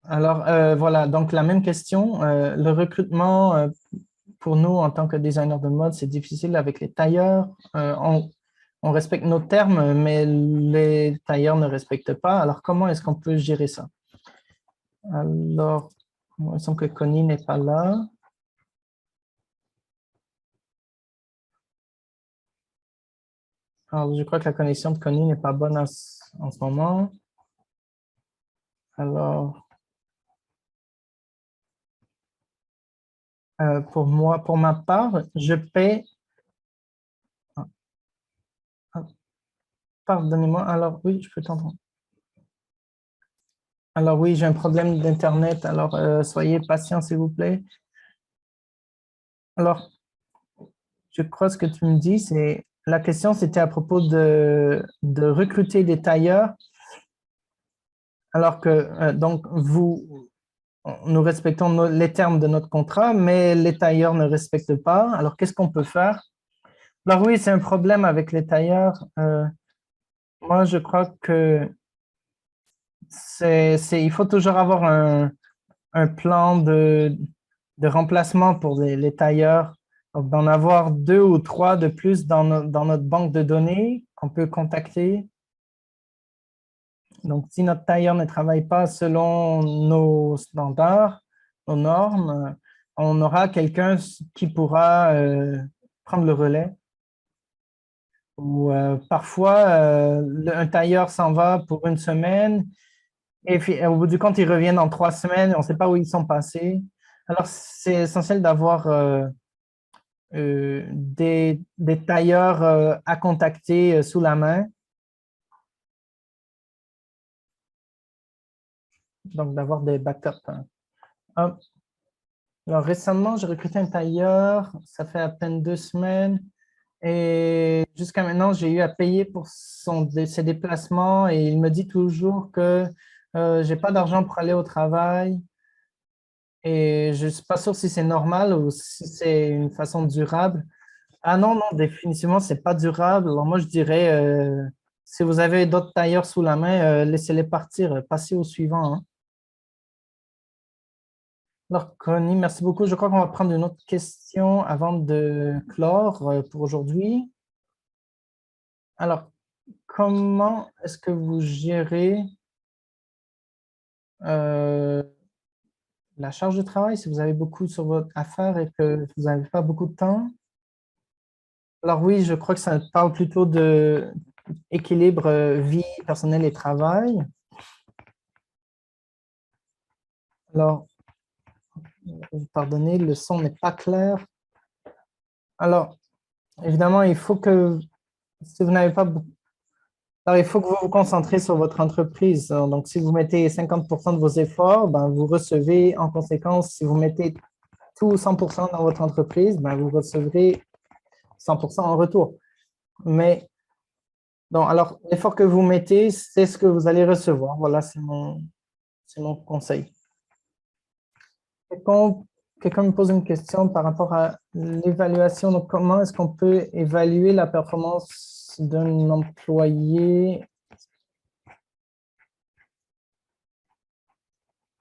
Voilà, donc la même question. Le recrutement, pour nous, en tant que designer de mode, c'est difficile avec les tailleurs. On respecte nos termes, mais les tailleurs ne respectent pas. Alors, comment est-ce qu'on peut gérer ça? Alors, il semble que Connie n'est pas là. Alors, je crois que la connexion de Connie n'est pas bonne en ce moment. Alors, pour moi, pour ma part, je paie. Pardonnez-moi. Alors, oui, je peux t'entendre. Alors, oui, j'ai un problème d'Internet. Alors, soyez patient, s'il vous plaît. Alors, je crois que ce que tu me dis, c'est la question, c'était à propos de recruter des tailleurs, alors que donc nous respectons les termes de notre contrat, mais les tailleurs ne respectent pas. Alors, qu'est-ce qu'on peut faire? Alors oui, c'est un problème avec les tailleurs. Moi, je crois que il faut toujours avoir un plan de remplacement pour les tailleurs. Donc, d'en avoir 2 ou 3 de plus dans notre banque de données qu'on peut contacter. Donc, si notre tailleur ne travaille pas selon nos standards, nos normes, on aura quelqu'un qui pourra prendre le relais. Ou parfois, un tailleur s'en va pour une semaine et puis, au bout du compte, ils reviennent en 3 semaines. On ne sait pas où ils sont passés. Alors, c'est essentiel d'avoir des tailleurs à contacter sous la main. Donc, d'avoir des backups. Hop. Alors, récemment, j'ai recruté un tailleur. Ça fait à peine 2 semaines. Et jusqu'à maintenant, j'ai eu à payer pour ses déplacements. Et il me dit toujours que je n'ai pas d'argent pour aller au travail. Et je ne suis pas sûr si c'est normal ou si c'est une façon durable. Ah non, non, définitivement, c'est pas durable. Alors moi, je dirais, si vous avez d'autres tailleurs sous la main, laissez-les partir, passez au suivant, hein. Alors, Connie, merci beaucoup. Je crois qu'on va prendre une autre question avant de clore pour aujourd'hui. Alors, comment est-ce que vous gérez euh, la charge de travail si vous avez beaucoup sur votre affaire et que vous n'avez pas beaucoup de temps? Alors oui, je crois que ça parle plutôt de équilibre vie personnelle et travail. Alors, pardonnez, le son n'est pas clair. Alors, évidemment, il faut que, si vous n'avez pas beaucoup, alors, il faut que vous vous concentrez sur votre entreprise. Donc, si vous mettez 50% de vos efforts, ben, vous recevez en conséquence, si vous mettez tout 100% dans votre entreprise, ben, vous recevrez 100% en retour. Mais, donc, alors, l'effort que vous mettez, c'est ce que vous allez recevoir. Voilà, c'est mon conseil. Quelqu'un me pose une question par rapport à l'évaluation. Donc, comment est-ce qu'on peut évaluer la performance d'un employé?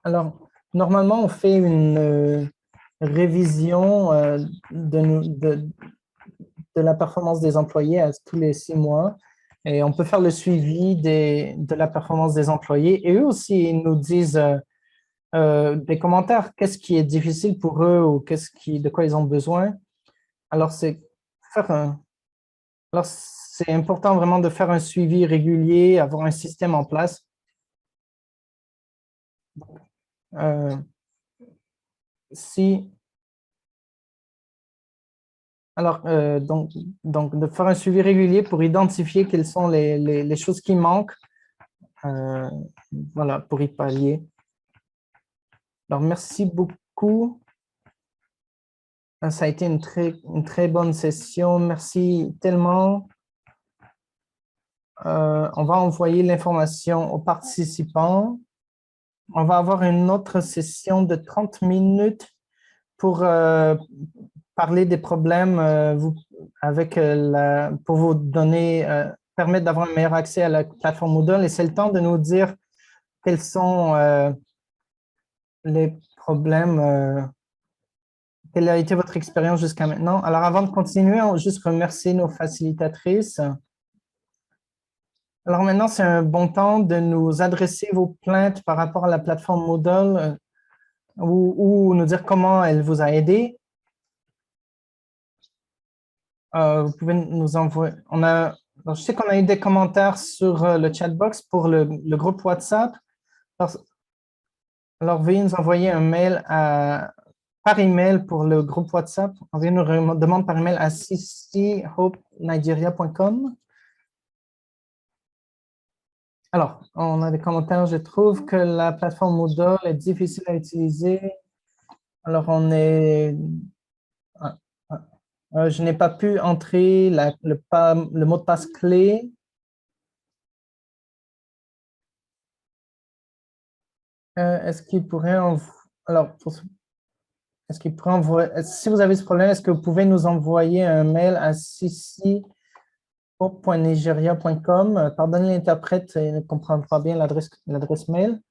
Alors, Normalement, on fait une révision de la performance des employés tous les 6 mois. Et on peut faire le suivi de la performance des employés. Et eux aussi, ils nous disent des commentaires, qu'est-ce qui est difficile pour eux ou de quoi ils ont besoin. Alors, faire un, alors, c'est important vraiment de faire un suivi régulier, avoir un système en place. Euh, si Alors, donc, de faire un suivi régulier pour identifier quelles sont les choses qui manquent, euh, voilà, pour y pallier. Alors, merci beaucoup. Ça a été une très bonne session. Merci tellement. On va envoyer l'information aux participants. On va avoir une autre session de 30 minutes pour parler des problèmes pour vous donner, permettre d'avoir un meilleur accès à la plateforme Moodle. Et c'est le temps de nous dire quels sont les problèmes, quelle a été votre expérience jusqu'à maintenant. Alors, avant de continuer, on va juste remercier nos facilitatrices. Alors maintenant, c'est un bon temps de nous adresser vos plaintes par rapport à la plateforme Moodle ou nous dire comment elle vous a aidé. Vous pouvez nous envoyer. Je sais qu'on a eu des commentaires sur le chatbox pour le groupe WhatsApp. Alors, veuillez nous envoyer un mail par email pour le groupe WhatsApp. Envoyez une demande par email à cchopenigeria.com. Alors, on a des commentaires. Je trouve que la plateforme Moodle est difficile à utiliser. Alors, je n'ai pas pu entrer le mot de passe clé. Est-ce qu'il pourrait alors, est-ce qu'il pourrait envoyer, si vous avez ce problème, est-ce que vous pouvez nous envoyer un mail à cici.nigeria.com? Pardonnez l'interprète, il ne comprend pas bien l'adresse mail.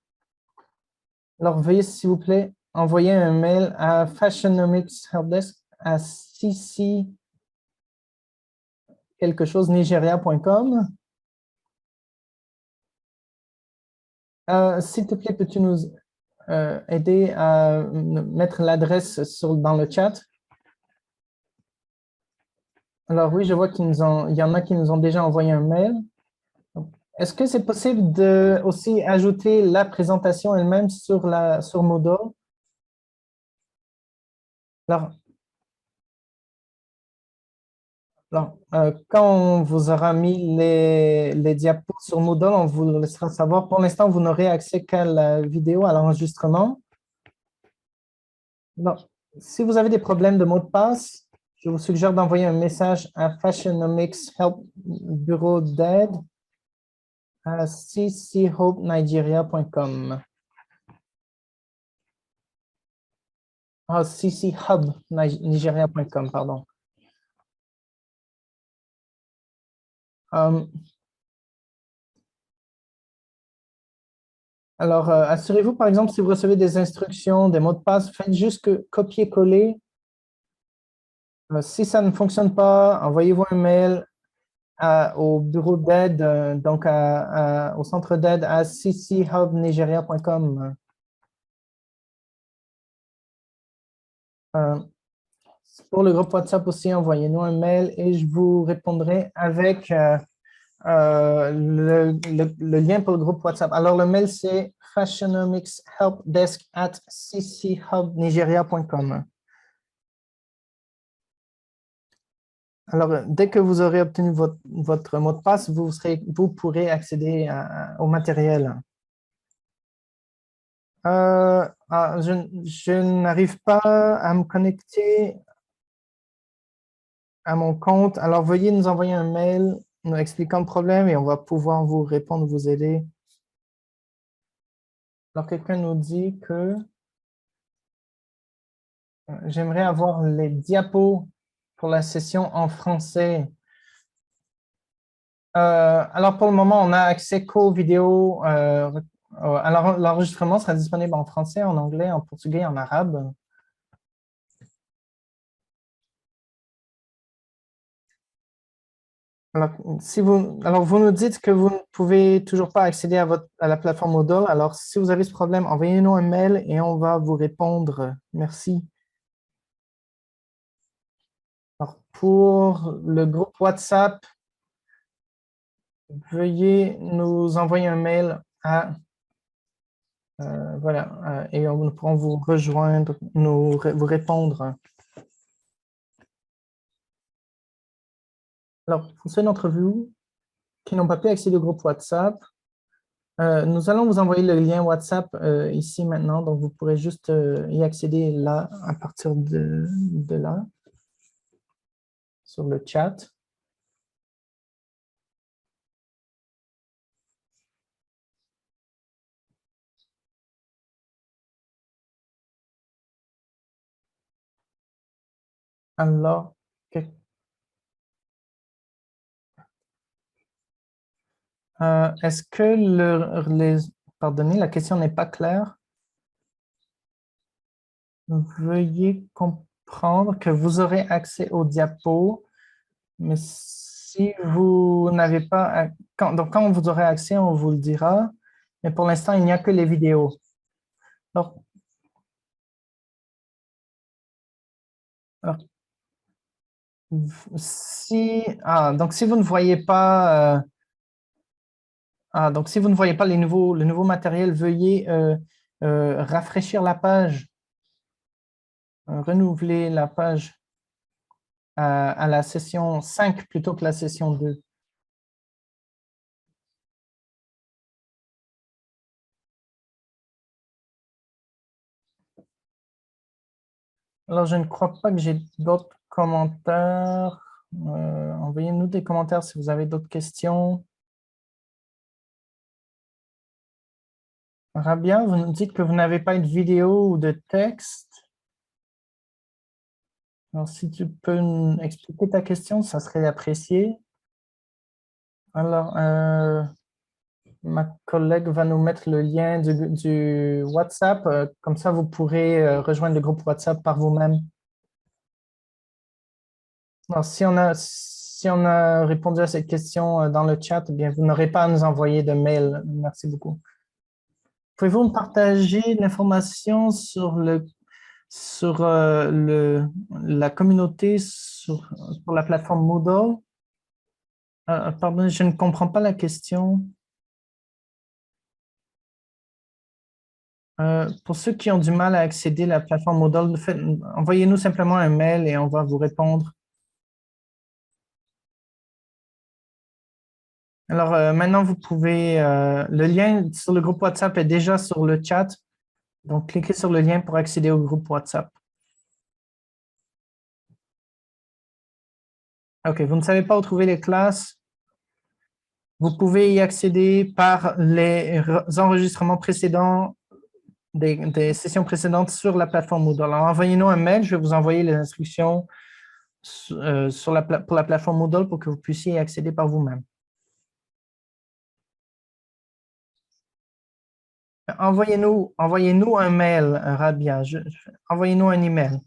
Alors, veuillez, s'il vous plaît, envoyer un mail à Fashionomics Helpdesk à cici quelque chose nigeria.com. S'il te plaît, peux-tu nous aider à mettre l'adresse dans le chat? Alors oui, je vois il y en a qui nous ont déjà envoyé un mail. Est-ce que c'est possible de aussi ajouter la présentation elle-même sur Moodle? Alors, quand on vous aura mis les diapos sur Moodle, on vous le laissera savoir. Pour l'instant, vous n'aurez accès qu'à la vidéo, à l'enregistrement. Si vous avez des problèmes de mot de passe, je vous suggère d'envoyer un message à Fashionomics Help Bureau d'aide à cchopenigeria.com. cchubnigeria.com, pardon. Alors, assurez-vous, par exemple, si vous recevez des instructions, des mots de passe, faites juste copier-coller. Si ça ne fonctionne pas, envoyez-vous un mail au bureau d'aide, donc au centre d'aide à cchubnigeria.com. Pour le groupe WhatsApp aussi, envoyez-nous un mail et je vous répondrai avec le lien pour le groupe WhatsApp. Alors, le mail, c'est fashionomicshelpdesk@cchubnigeria.com. Alors, dès que vous aurez obtenu votre mot de passe, vous pourrez accéder au matériel. Je n'arrive pas à me connecter à mon compte. Alors, veuillez nous envoyer un mail nous expliquant le problème et on va pouvoir vous répondre, vous aider. Alors, quelqu'un nous dit que j'aimerais avoir les diapos pour la session en français. Alors, pour le moment, on a accès qu'aux vidéos Alors, l'enregistrement sera disponible en français, en anglais, en portugais, en arabe. Alors, alors, vous nous dites que vous ne pouvez toujours pas accéder à la plateforme Moodle. Alors, si vous avez ce problème, envoyez-nous un mail et on va vous répondre. Merci. Alors, pour le groupe WhatsApp, veuillez nous envoyer un mail à voilà, et nous pourrons vous rejoindre, vous répondre. Alors, pour ceux d'entre vous qui n'ont pas pu accéder au groupe WhatsApp, nous allons vous envoyer le lien WhatsApp ici maintenant, donc vous pourrez juste y accéder là, à partir de là, sur le chat. Alors, est-ce que pardonnez, la question n'est pas claire? Veuillez comprendre que vous aurez accès aux diapos, mais si vous n'avez pas, donc quand vous aurez accès, on vous le dira, mais pour l'instant, il n'y a que les vidéos. Alors, alors, donc si vous ne voyez pas, donc si vous ne voyez pas le nouveau matériel, veuillez rafraîchir la page, renouveler la page à la session 5 plutôt que la session 2. Alors, je ne crois pas que j'ai d'autres commentaires. Envoyez-nous des commentaires si vous avez d'autres questions. Rabia, vous nous dites que vous n'avez pas de vidéo ou de texte. Alors, si tu peux nous expliquer ta question, ça serait apprécié. Alors, ma collègue va nous mettre le lien du WhatsApp. Comme ça, vous pourrez rejoindre le groupe WhatsApp par vous-même. Alors, si on a répondu à cette question dans le chat, eh bien, vous n'aurez pas à nous envoyer de mail. Merci beaucoup. Pouvez-vous me partager l'information sur la communauté sur la plateforme Moodle? Pardon, je ne comprends pas la question. Pour ceux qui ont du mal à accéder à la plateforme Moodle, envoyez-nous simplement un mail et on va vous répondre. Alors, maintenant, vous pouvez... le lien sur le groupe WhatsApp est déjà sur le chat. Donc, cliquez sur le lien pour accéder au groupe WhatsApp. OK, vous ne savez pas où trouver les classes? Vous pouvez y accéder par les enregistrements précédents des sessions précédentes sur la plateforme Moodle. Alors, envoyez-nous un mail, je vais vous envoyer les instructions pour la plateforme Moodle pour que vous puissiez y accéder par vous-même. Envoyez-nous un mail, Rabia. Envoyez-nous un email.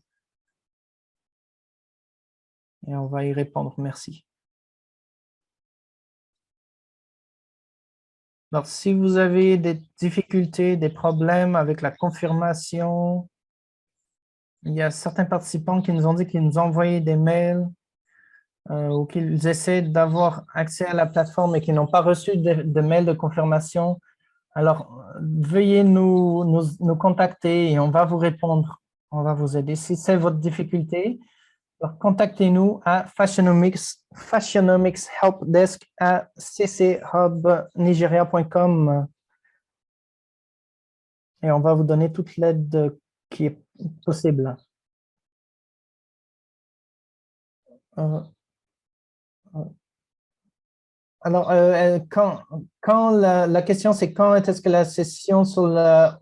Et on va y répondre. Merci. Alors, si vous avez des difficultés, des problèmes avec la confirmation, il y a certains participants qui nous ont dit qu'ils nous envoyaient des mails ou qu'ils essaient d'avoir accès à la plateforme et qui n'ont pas reçu de mail de confirmation. Alors, veuillez nous contacter et on va vous répondre. On va vous aider. Si c'est votre difficulté, alors contactez-nous à Fashionomics Helpdesk à cchubnigeria.com et on va vous donner toute l'aide qui est possible. Euh, Alors, quand la question, c'est quand est-ce que la session sur la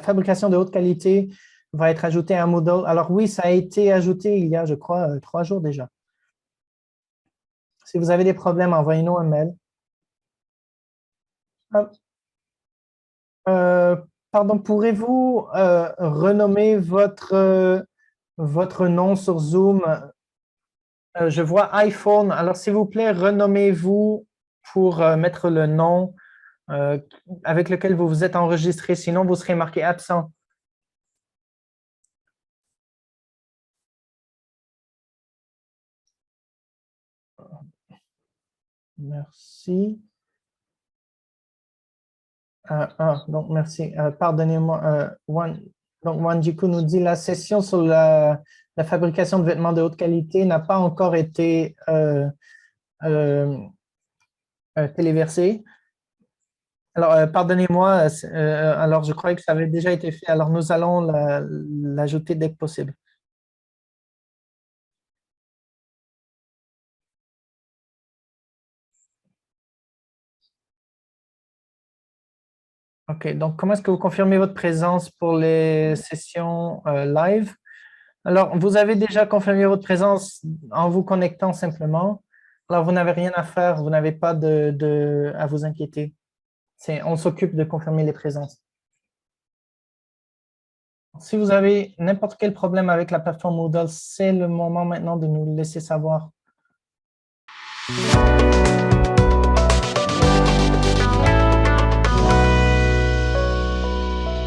fabrication de haute qualité va être ajoutée à Moodle? Alors oui, ça a été ajouté il y a, je crois, 3 jours déjà. Si vous avez des problèmes, envoyez-nous un mail. Pardon, pourrez-vous renommer votre nom sur Zoom? Je vois iPhone. Alors, s'il vous plaît, renommez-vous pour mettre le nom euh, avec lequel vous vous êtes enregistré. Sinon, vous serez marqué absent. Merci. Donc, merci. Pardonnez-moi. Donc, Wanjiku nous dit la session sur la fabrication de vêtements de haute qualité n'a pas encore été euh, téléversée. Alors, pardonnez-moi. Alors, je croyais que ça avait déjà été fait. Alors, nous allons l'ajouter dès que possible. OK. Donc, comment est-ce que vous confirmez votre présence pour les sessions live? Alors, vous avez déjà confirmé votre présence en vous connectant simplement. Alors, vous n'avez rien à faire, vous n'avez pas à vous inquiéter. On s'occupe de confirmer les présences. Si vous avez n'importe quel problème avec la plateforme Moodle, c'est le moment maintenant de nous le laisser savoir.